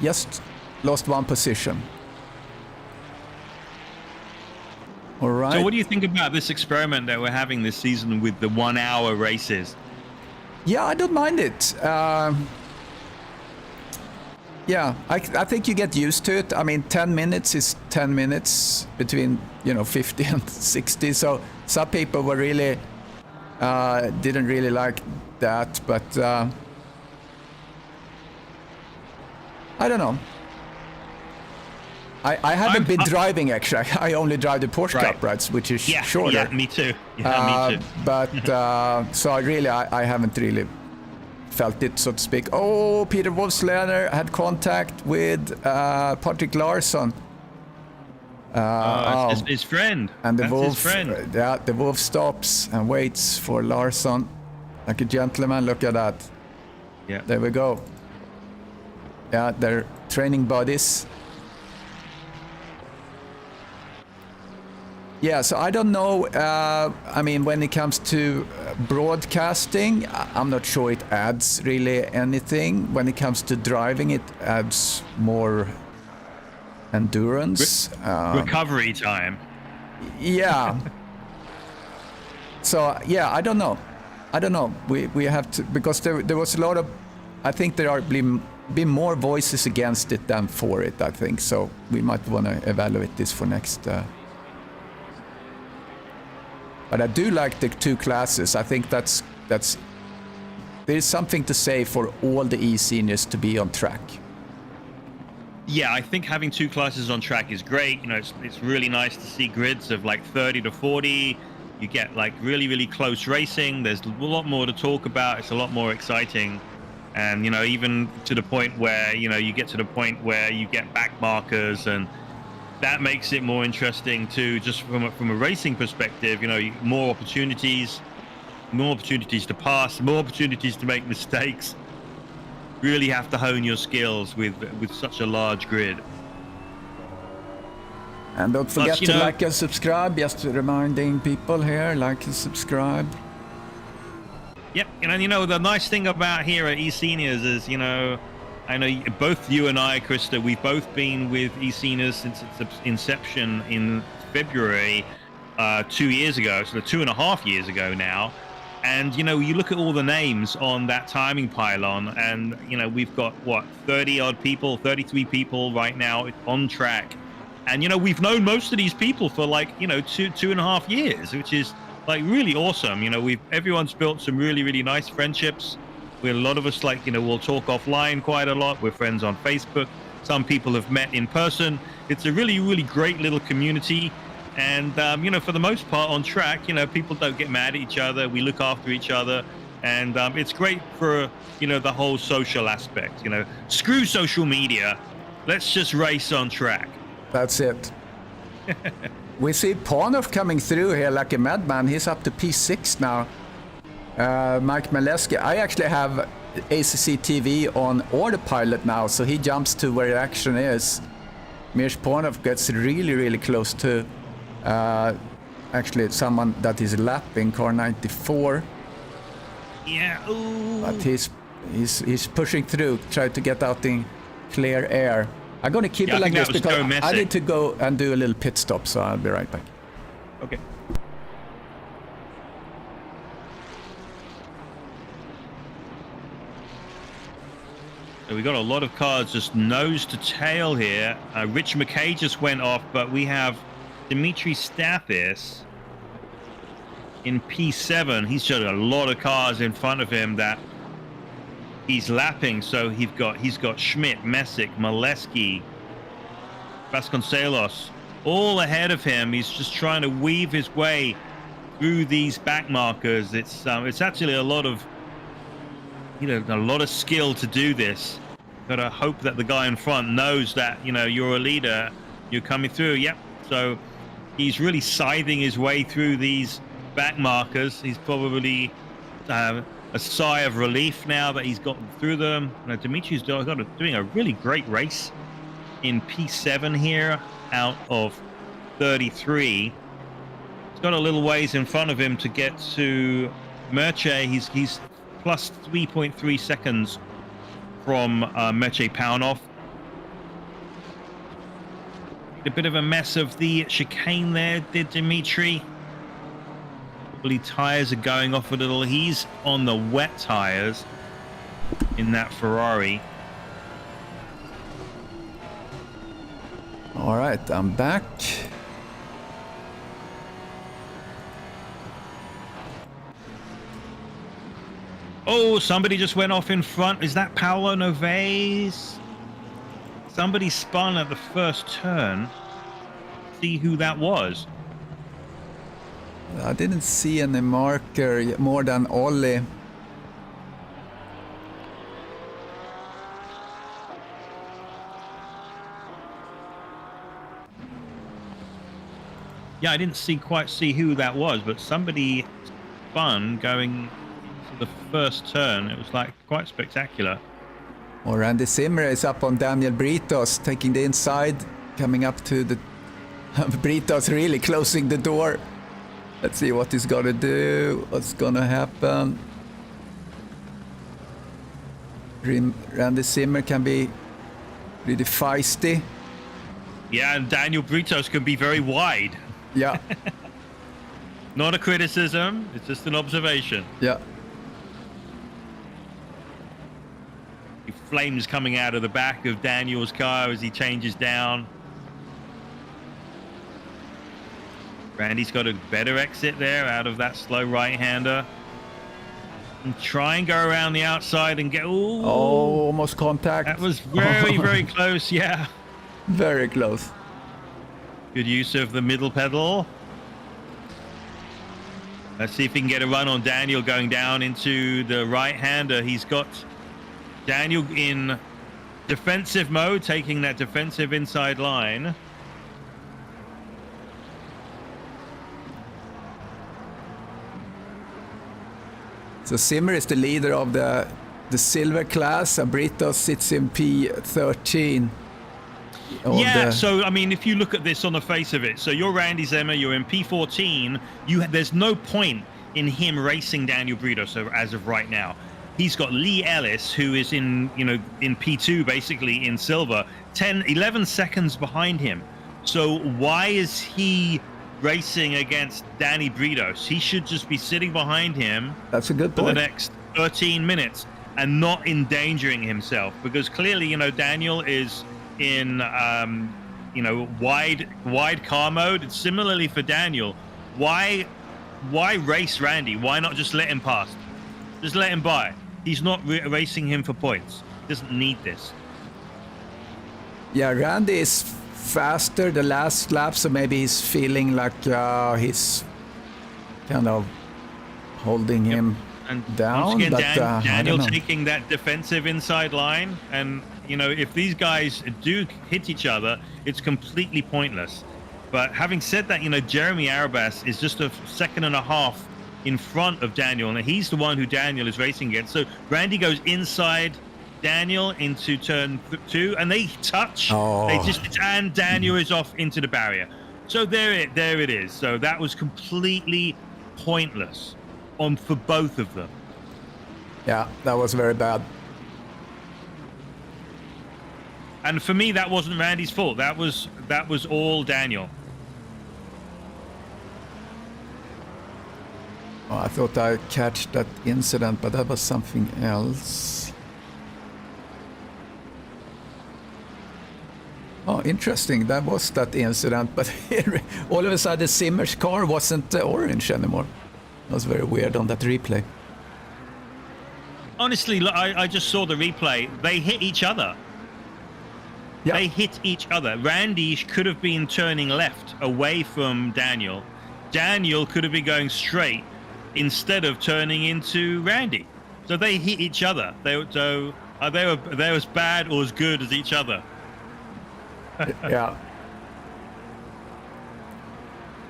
Just lost one position. All right. So what do you think about this experiment that we're having this season with the 1 hour races? Yeah, I don't mind it. Yeah, I think you get used to it. I mean, 10 minutes is 10 minutes between, 50 and 60. So some people were really, didn't really like that, but I don't know. I haven't been driving, actually. I only drive the Porsche Cup, right, which is shorter. Yeah, me too. Yeah, me too. But so I haven't really felt it, so to speak. Oh, Peter Wolfsländer had contact with Patrick Larsson. His friend. And the That's Wolf, his friend. the Wolf stops and waits for Larsson like a gentleman. Look at that. Yeah. There we go. Yeah, they're training buddies. Yeah, so I don't know. I mean, when it comes to broadcasting, I'm not sure it adds really anything. When it comes to driving, it adds more endurance. Recovery time. Yeah. So, yeah, I don't know. We have to, because there was a lot of, I think there are been more voices against it than for it, I think. So we might want to evaluate this for next. But I do like the two classes. I think that's there's something to say for all the eSeniors to be on track. Yeah, I think having two classes on track is great. It's really nice to see grids of like 30 to 40. You get like really close racing. There's a lot more to talk about. It's a lot more exciting. And even to the point where you get to the point where you get back markers, and that makes it more interesting too, just from a racing perspective. More opportunities to pass, more opportunities to make mistakes. Really have to hone your skills with such a large grid. And don't forget to like and subscribe. Just reminding people here, like and subscribe. Yep, the nice thing about here at eSeniors is, I know both you and I, Krista, we've both been with eSeniors since its inception in February 2 years ago, so 2.5 years ago now. And, you look at all the names on that timing pylon, and, we've got, 30-odd people, 33 people right now on track. And, we've known most of these people for, 2.5 years, which is, really awesome. Everyone's built some really nice friendships. A lot of us, we'll talk offline quite a lot. We're friends on Facebook. Some people have met in person. It's a really great little community. And, for the most part on track, people don't get mad at each other. We look after each other. And it's great for, the whole social aspect. Screw social media. Let's just race on track. That's it. We see Panov coming through here like a madman. He's up to P6 now. Mike Maleski. I actually have ACC TV on autopilot now, so he jumps to where action is. Mirj Panov gets really close to actually someone that is lapping car 94. Yeah. Ooh. But he's pushing through, try to get out in clear air. I'm going to keep it like this because I need to go and do a little pit stop, so I'll be right back. Okay. So we got a lot of cars just nose to tail here. Rich McKay just went off, but we have Dimitri Stathis in P7. He's got a lot of cars in front of him that he's lapping. So he's got Schmidt, Messick, Maleski, Vasconcelos all ahead of him. He's just trying to weave his way through these back markers. It's actually a lot of skill to do this. Gotta hope that the guy in front knows that you're a leader, you're coming through. Yep. So he's really scything his way through these back markers. He's probably a sigh of relief now that he's gotten through them. Dimitri's doing a really great race in P7 here out of 33. He's got a little ways in front of him to get to Merche. He's plus 3.3 seconds from Merche Paunov. A bit of a mess of the chicane there, did Dimitri. Probably tires are going off a little. He's on the wet tires in that Ferrari. All right, I'm back. Oh, somebody just went off in front. Is that Paolo Noves? Somebody spun at the first turn. See who that was. I didn't see any marker more than Ollie. Yeah, I didn't quite see who that was, but somebody spun going into the first turn. It was like quite spectacular. Or Randy Zimmer is up on Daniel Britos, taking the inside, coming up to the... Britos really closing the door. Let's see what he's gonna do, what's gonna happen. Randy Zimmer can be really feisty. Yeah, and Daniel Britos can be very wide. Yeah. Not a criticism, it's just an observation. Yeah. Flames coming out of the back of Daniel's car as he changes down. Randy's got a better exit there out of that slow right-hander. And try and go around the outside and get... Ooh, oh, almost contact. that was very, very close, yeah. Very close. Good use of the middle pedal. Let's see if he can get a run on Daniel going down into the right-hander. He's got Daniel in defensive mode, taking that defensive inside line. So Zimmer is the leader of the silver class, and Britos sits in P13. Yeah, so I mean, if you look at this on the face of it, so you're Randy Zimmer, you're in P14. There's no point in him racing Daniel Britos as of right now. He's got Lee Ellis, who is in P2, basically in silver, 11 seconds behind him. So why is he racing against Danny Britos? He should just be sitting behind him. That's a good point. For the next 13 minutes and not endangering himself, because clearly, Daniel is in, wide car mode. And similarly for Daniel, why race Randy? Why not just let him pass? Just let him by. He's not racing him for points. Doesn't need this. Yeah, Randy is faster the last lap, so maybe he's feeling like he's kind of holding him down. Once again, but, Daniel taking that defensive inside line, and if these guys do hit each other, it's completely pointless. But having said that, Jeremy Arabas is just a second and a half in front of Daniel, and he's the one who Daniel is racing against. So Randy goes inside Daniel into turn 2, and they touch. And Daniel is off into the barrier. So there it is. So that was completely pointless for both of them. Yeah, that was very bad. And for me, that wasn't Randy's fault. That was all Daniel. Oh, I thought I catch that incident, but that was something else. Oh, interesting. That was that incident, but all of a sudden Zimmer's car wasn't orange anymore. It was very weird on that replay. Honestly, I just saw the replay. They hit each other. Yeah. They hit each other. Randy could have been turning left away from Daniel. Daniel could have been going straight instead of turning into Randy. So they hit each other. They were as bad or as good as each other. Yeah.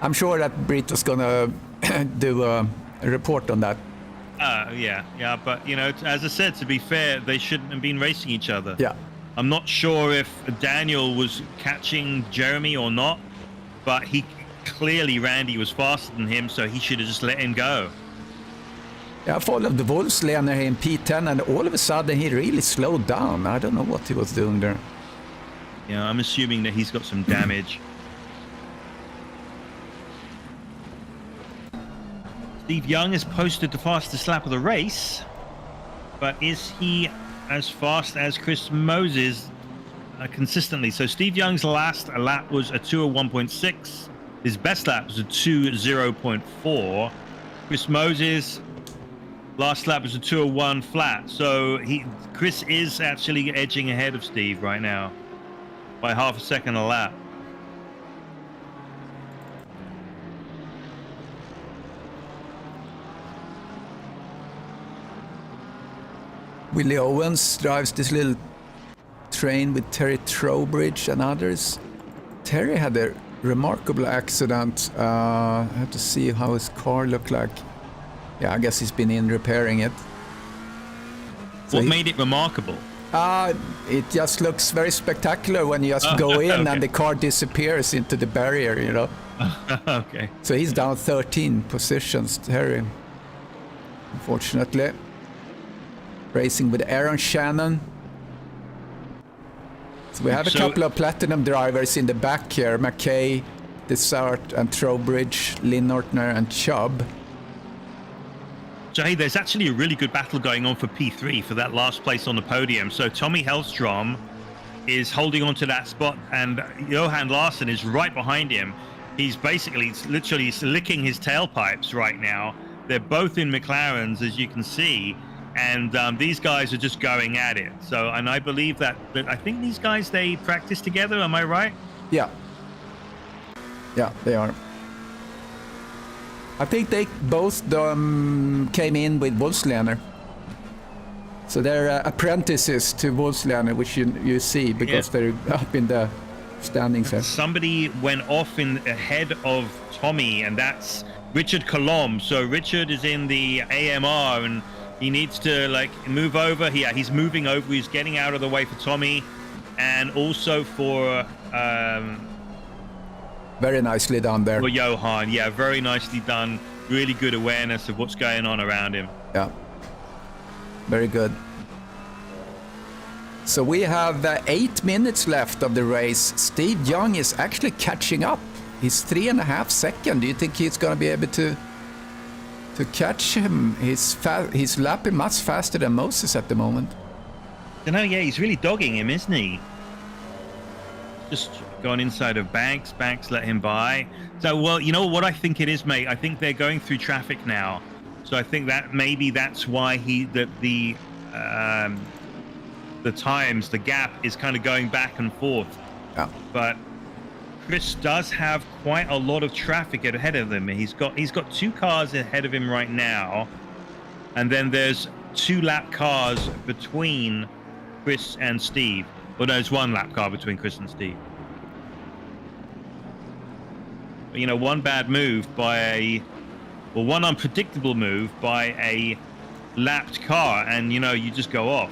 I'm sure that Brito's gonna do a report on that. Yeah. But as I said, to be fair, they shouldn't have been racing each other. Yeah. I'm not sure if Daniel was catching Jeremy or not, but clearly Randy was faster than him, so he should have just let him go. Yeah, I followed the Wolves lane here in P10, and all of a sudden he really slowed down. I don't know what he was doing there. Yeah, I'm assuming that he's got some damage. Steve Young has posted the fastest lap of the race, but is he as fast as Chris Moses? consistently. So Steve Young's last lap was a 2:01.6. His best lap was a 2:0.4. Chris Moses last lap was a 2:01 flat. So Chris is actually edging ahead of Steve right now by half a second a lap. Willie Owens drives this little train with Terry Trowbridge and others. Terry had a remarkable accident. I have to see how his car looked like. Yeah, I guess he's been in repairing it. What made it remarkable? It just looks very spectacular when you just go in okay. and the car disappears into the barrier, you know. Okay. So he's down 13 positions, Terry. Unfortunately. Racing with Aaron Shannon. So we have a couple of platinum drivers in the back here. McKay, Desart and Trowbridge, Lynn Nortner and Chubb. So hey, there's actually a really good battle going on for P3 for that last place on the podium. So Tommy Hellstrom is holding on to that spot and Johan Larsson is right behind him. He's literally licking his tailpipes right now. They're both in McLarens, as you can see. And these guys are just going at it. So, and I believe that I think these guys, they practice together. Am I right? Yeah. Yeah, they are. I think they both came in with Wolfslander. So they're apprentices to Wolfslander, which you see because they're up in the standings there. Somebody went off ahead of Tommy, and that's Richard Colomb. So Richard is in the AMR, and he needs to move over. He's moving over. He's getting out of the way for Tommy, and also for very nicely done there. For Johan, yeah, very nicely done. Really good awareness of what's going on around him. Yeah, very good. So we have 8 minutes left of the race. Steve Young is actually catching up. He's 3.5 seconds. Do you think he's going to be able to catch him? He's lapping much faster than Moses at the moment. You know, yeah, he's really dogging him, isn't he? Just going inside of Banks. Banks let him by. So, well, you know what I think it is, mate? I think they're going through traffic now. So I think that maybe that's why the times, the gap is kind of going back and forth. Yeah. But Chris does have quite a lot of traffic ahead of him. He's got 2 cars ahead of him right now, and then there's 2 lap cars between Chris and Steve. Well, there's 1 lap car between Chris and Steve. But, you know, one bad move one unpredictable move by a lapped car, and you know, you just go off.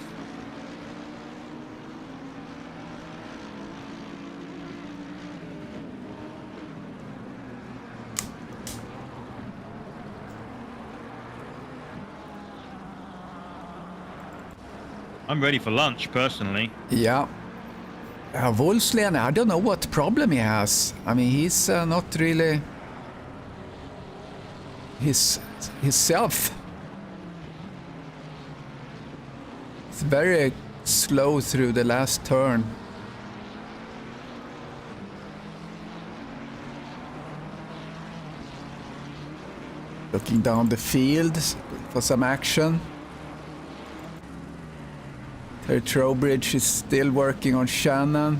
I'm ready for lunch, personally. Yeah. Wolfslander, I don't know what problem he has. I mean, he's not really himself. It's very slow through the last turn. Looking down the field for some action. Terry Trowbridge is still working on Shannon.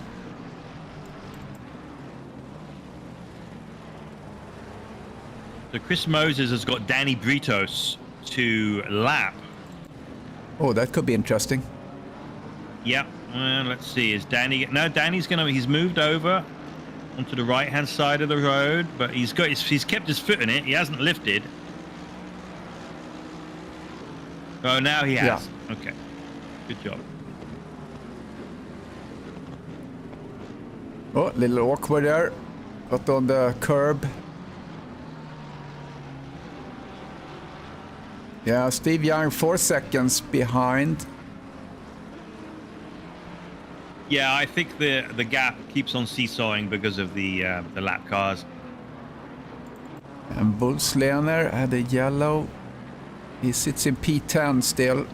So Chris Moses has got Danny Britos to lap. Oh, that could be interesting. Yeah. Let's see. Is Danny? No, he's moved over onto the right-hand side of the road, but he's kept his foot in it. He hasn't lifted. Oh, now he has. Yeah. Okay. Good job. Oh, a little awkward there. Got on the curb. Yeah, Steve Young 4 seconds behind. Yeah, I think the gap keeps on seesawing because of the lap cars. And Wolfslander had a yellow. He sits in P10 still.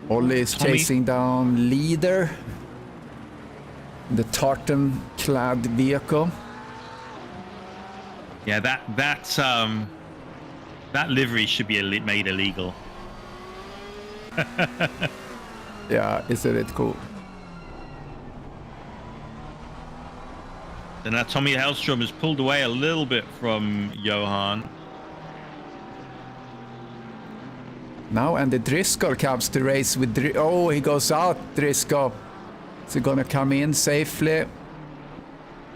Ollie is Tommy. chasing down leader. The tartan-clad vehicle. Yeah, that livery should be made illegal. Yeah, isn't it cool? And now Tommy Hellstrom has pulled away a little bit from Johan. Now and the Driscoll comes to race with oh, he goes out, Driscoll. Is he gonna come in safely?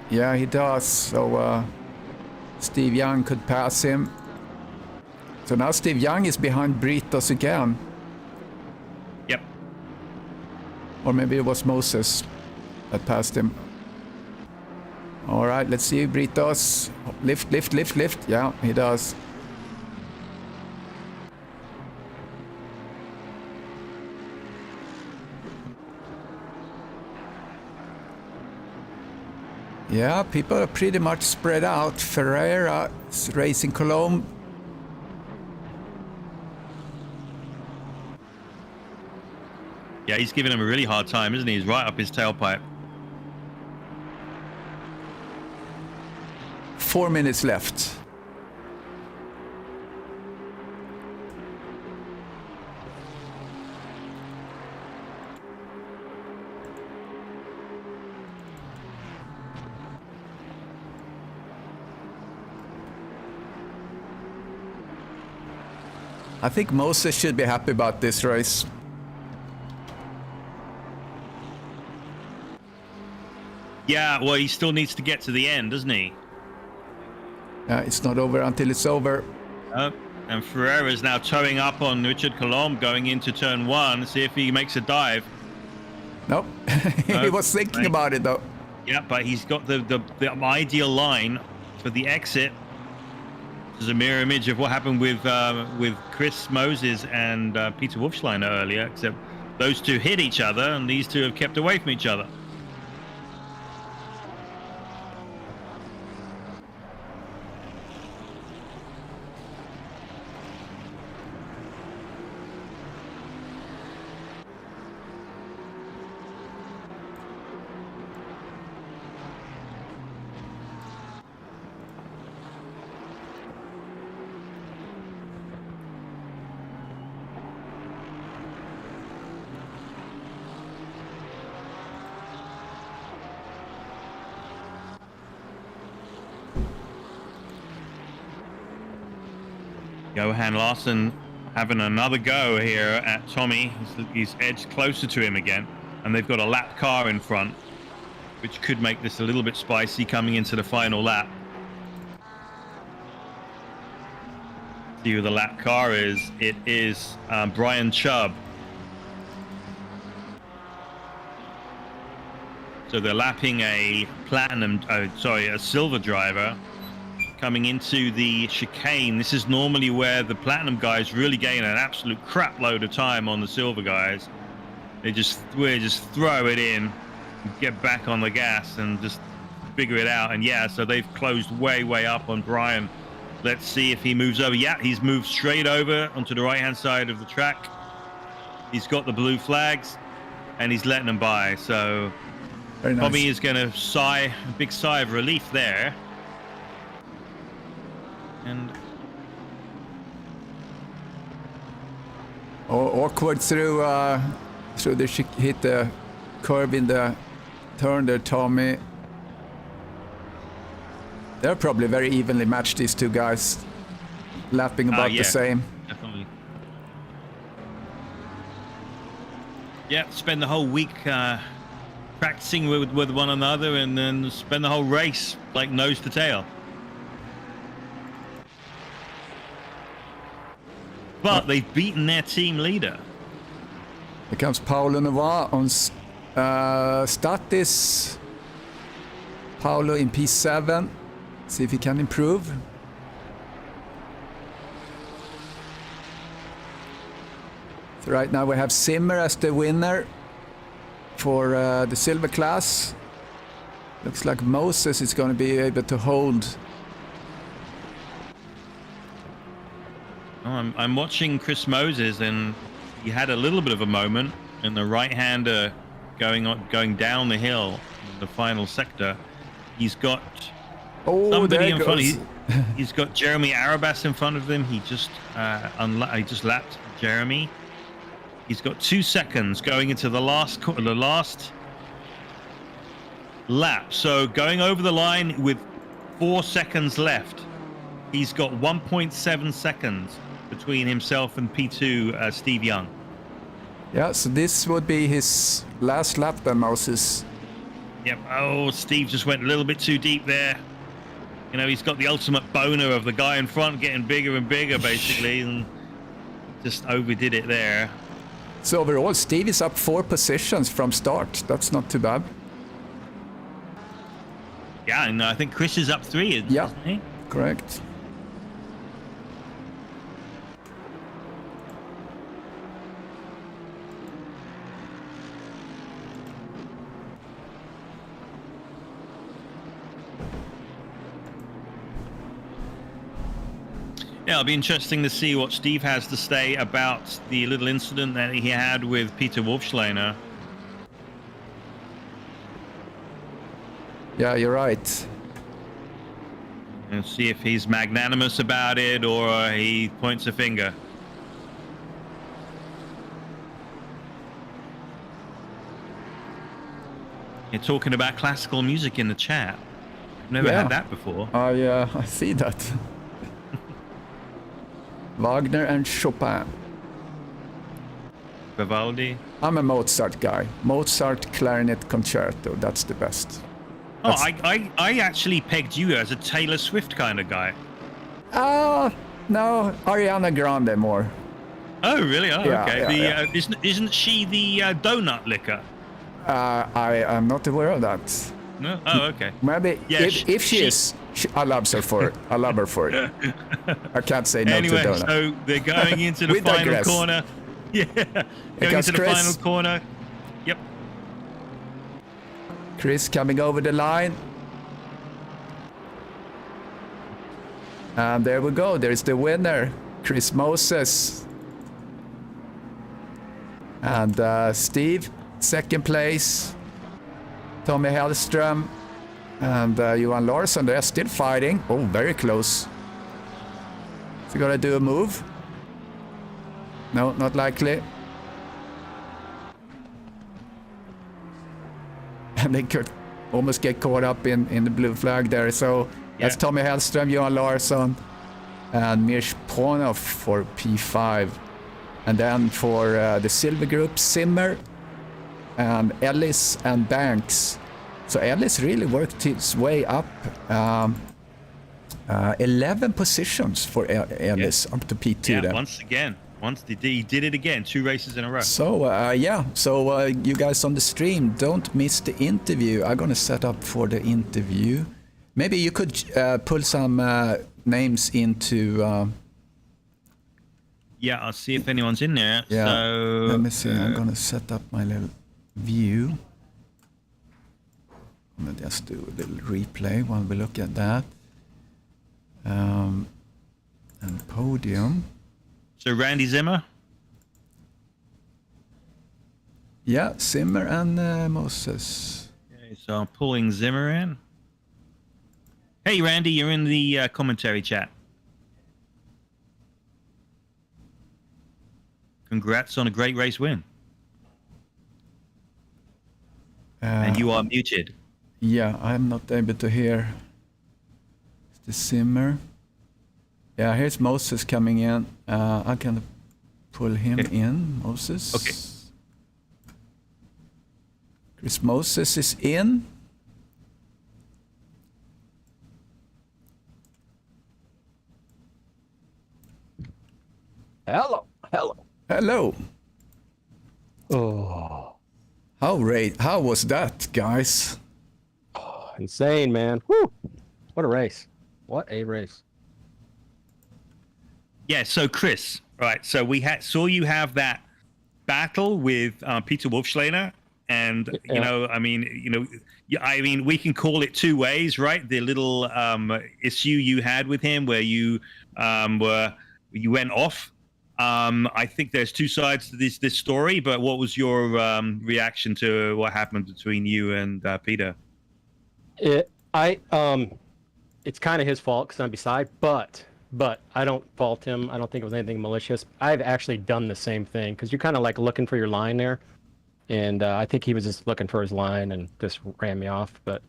Yeah, he does. So Steve Young could pass him. So now Steve Young is behind Britos again. Yep. Or maybe it was Moses that passed him. All right, let's see Britos. Lift, lift, lift, lift. Yeah, he does. Yeah, people are pretty much spread out. Ferreira is racing Cologne. Yeah, he's giving him a really hard time, isn't he? He's right up his tailpipe. 4 minutes left. I think Moses should be happy about this race. Yeah, well, he still needs to get to the end, doesn't he? It's not over until it's over. And Ferreira's now towing up on Richard Colomb going into turn 1. See if he makes a dive. Nope. He was thinking about it though. Yeah, but he's got the ideal line for the exit. This is a mirror image of what happened with Chris Moses and Peter Wolfschleiner earlier, except those two hit each other and these two have kept away from each other. Johan Larsson having another go here at Tommy. He's edged closer to him again, and they've got a lap car in front, which could make this a little bit spicy coming into the final lap. See who the lap car is. It is Brian Chubb. So they're lapping a a silver driver coming into the chicane. This is normally where the platinum guys really gain an absolute crap load of time on the silver guys. We just throw it in, get back on the gas and just figure it out. And yeah, so they've closed way up on Brian. Let's see if he moves over. Yeah, he's moved straight over onto the right-hand side of the track. He's got the blue flags and he's letting them by. So very nice. Tommy is going to sigh, a big sigh of relief there. And awkward through the hit the curve in the turn there, Tommy. They're probably very evenly matched, these two guys, lapping about the same. Definitely. Yeah, spend the whole week practicing with one another, and then spend the whole race like nose to tail. But they've beaten their team leader. Here comes Paulo Nova on Statis. Paulo in P7. See if he can improve. So right now we have Zimmer as the winner for the silver class. Looks like Moses is going to be able to hold. Oh, I'm watching Chris Moses, and he had a little bit of a moment, and the right-hander going down the hill in the final sector. He's got somebody in front. He's got Jeremy Arabas in front of him. He just lapped Jeremy. He's got 2 seconds going into the last lap. So going over the line with 4 seconds left, he's got 1.7 seconds between himself and P2 Steve Young. Yeah, so this would be his last lap then, Moses. Yep. Oh, Steve just went a little bit too deep there. You know, he's got the ultimate boner of the guy in front getting bigger and bigger, basically, and just overdid it there. So overall, Steve is up 4 positions from start. That's not too bad. Yeah, and I think Chris is up 3, yeah, isn't he? Correct. Yeah, it'll be interesting to see what Steve has to say about the little incident that he had with Peter Wolfschleiner. Yeah, you're right. And see if he's magnanimous about it or he points a finger. You're talking about classical music in the chat. I've never had that before. I see that. Wagner and Chopin. Vivaldi. I'm a Mozart guy. Mozart Clarinet Concerto. That's the best. Oh, I actually pegged you as a Taylor Swift kind of guy. No, Ariana Grande more. Oh, really? Oh, yeah, okay. Yeah, Isn't she the donut licker? I am not aware of that. No? Oh, okay. Maybe Yeah, if she is, I love her for it. I love her for it. I can't say no to donut. So they're going into the final corner. Yeah, going into the final corner. Yep. Chris coming over the line. And there we go. There's the winner, Chris Moses. And Steve, second place. Tommy Hellström and Johan Larsson, they're still fighting. Oh, very close. Is he gonna do a move? No, not likely. And they could almost get caught up in the blue flag there. So that's Tommy Hellström, Johan Larsson, and Mirsch Pronov for P5. And then for the silver group, Zimmer, and Ellis and Banks. So Ellis really worked his way up 11 positions for Ellis up to P2. Yeah, then. once again. He did it again, 2 races in a row. So, So you guys on the stream, don't miss the interview. I'm going to set up for the interview. Maybe you could pull some names into... Yeah, I'll see if anyone's in there. Yeah, so, let me see. I'm going to set up my little view. I'm going to just do a little replay while we look at that. And podium. So Randy Zimmer? Yeah, Zimmer and Moses. Okay, so I'm pulling Zimmer in. Hey, Randy, you're in the commentary chat. Congrats on a great race win. And you are muted. Yeah, I'm not able to hear the Zimmer. Yeah, here's Moses coming in. I can pull him in, Moses. Okay. Chris Moses is in. Hello. Hello. Oh. How was that, guys? Insane, man. Woo. What a race. What a race. Yeah, so Chris, right, so we saw you have that battle with Peter Wolfschleiner, and we can call it 2 ways, right? The little issue you had with him where you went off. I think there's two sides to this story, but what was your reaction to what happened between you and Peter? It's kind of his fault because I'm beside, but I don't fault him. I don't think it was anything malicious. I've actually done the same thing because you're kind of like looking for your line there, and I think he was just looking for his line and just ran me off. But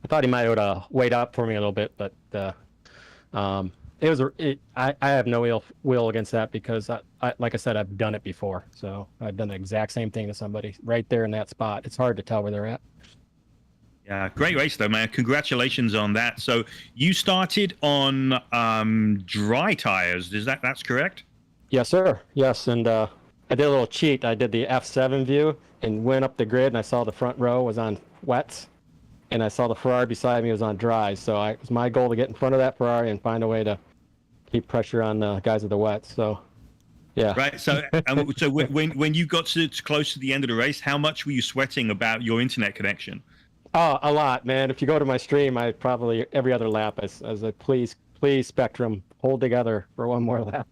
I thought he might have wait up for me a little bit, but I have no ill will against that because I like I said, I've done it before. So I've done the exact same thing to somebody right there in that spot. It's hard to tell where they're at. Yeah, great race though, man. Congratulations on that. So you started on dry tires. That's correct? Yes, sir. Yes, and I did a little cheat. I did the F7 view and went up the grid, and I saw the front row was on wets, and I saw the Ferrari beside me was on dries. So it was my goal to get in front of that Ferrari and find a way to keep pressure on the guys with the wets. So, yeah. Right. So, so when you got to close to the end of the race, how much were you sweating about your internet connection? Oh, a lot, man. If you go to my stream, I probably every other lap as a please Spectrum, hold together for one more lap.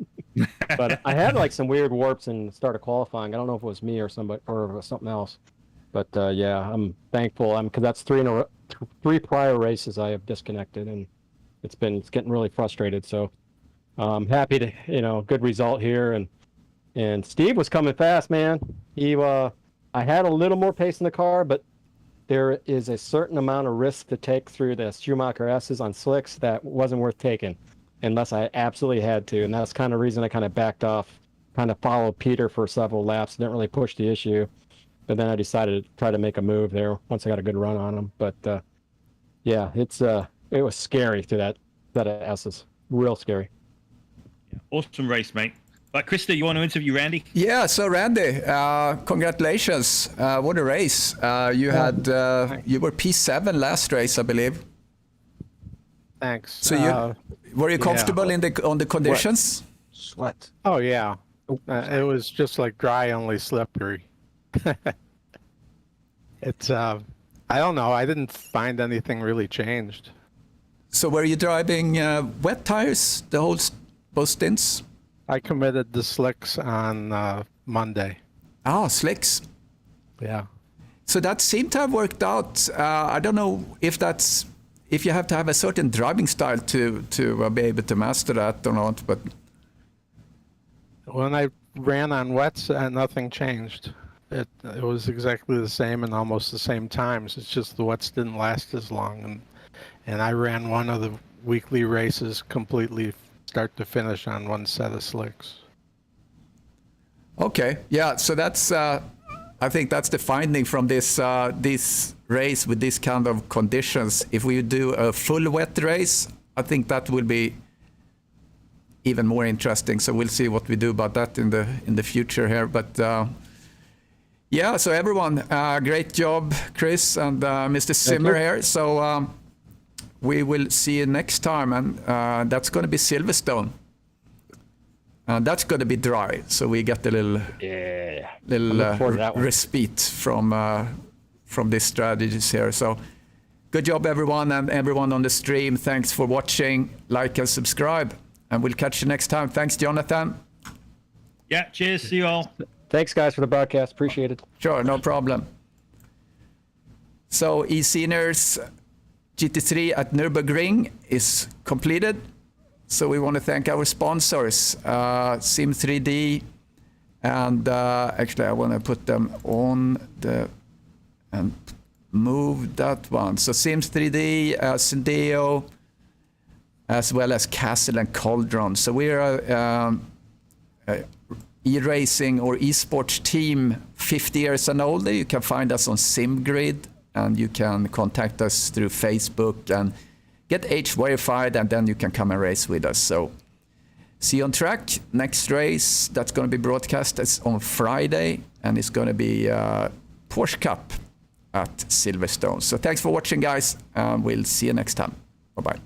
But I had like some weird warps and started qualifying. I don't know if it was me or somebody or if it was something else. But yeah, I'm thankful. Because that's three prior races I have disconnected, and it's getting really frustrated. So I'm happy to good result here, and Steve was coming fast, man. I had a little more pace in the car, but there is a certain amount of risk to take through the Schumacher S's on slicks that wasn't worth taking unless I absolutely had to. And that's kind of the reason I kind of backed off, kind of followed Peter for several laps, didn't really push the issue. But then I decided to try to make a move there once I got a good run on him. But yeah, it was scary through that set of S's. Real scary. Yeah. Awesome race, mate. Krista, you want to interview Randy? Yeah, so Randy, congratulations. What a race. You were P7 last race, I believe. Thanks. So were you comfortable on the conditions? Sweat. Oh, yeah. It was just like dry, only slippery. It's, I don't know. I didn't find anything really changed. So were you driving wet tires both stints? I committed the slicks on Monday. Oh, slicks. Yeah. So that seemed to have worked out. I don't know if you have to have a certain driving style to be able to master that or not. But when I ran on wets, nothing changed. It was exactly the same and almost the same times. It's just the wets didn't last as long, and I ran one of the weekly races completely start to finish on one set of slicks. Okay, yeah. So that's I think that's the finding from this race with this kind of conditions. If we do a full wet race, I think that will be even more interesting. So we'll see what we do about that in the future here. But yeah, so everyone, great job, Chris and Mr. Zimmer here. So we will see you next time, and that's going to be Silverstone. That's going to be dry, so we get a little respite from these strategies here. So good job, everyone, and everyone on the stream. Thanks for watching. Like and subscribe, and we'll catch you next time. Thanks, Jonathan. Yeah, cheers. See you all. Thanks, guys, for the broadcast. Appreciate it. Sure, no problem. So eSeniors GT3 at NURBURGRING is completed. So we want to thank our sponsors, Sim3D, and actually I want to put them on and move that one. So Sims3D, Syndeo, as well as Castle and Cauldron. So we are e-racing or esports team 50 years and older. You can find us on SIMGRID, and you can contact us through Facebook and get age verified, and then you can come and race with us. So see you on track. Next race that's going to be broadcast is on Friday, and it's going to be Porsche Cup at Silverstone. So thanks for watching, guys. We'll see you next time. Bye-bye.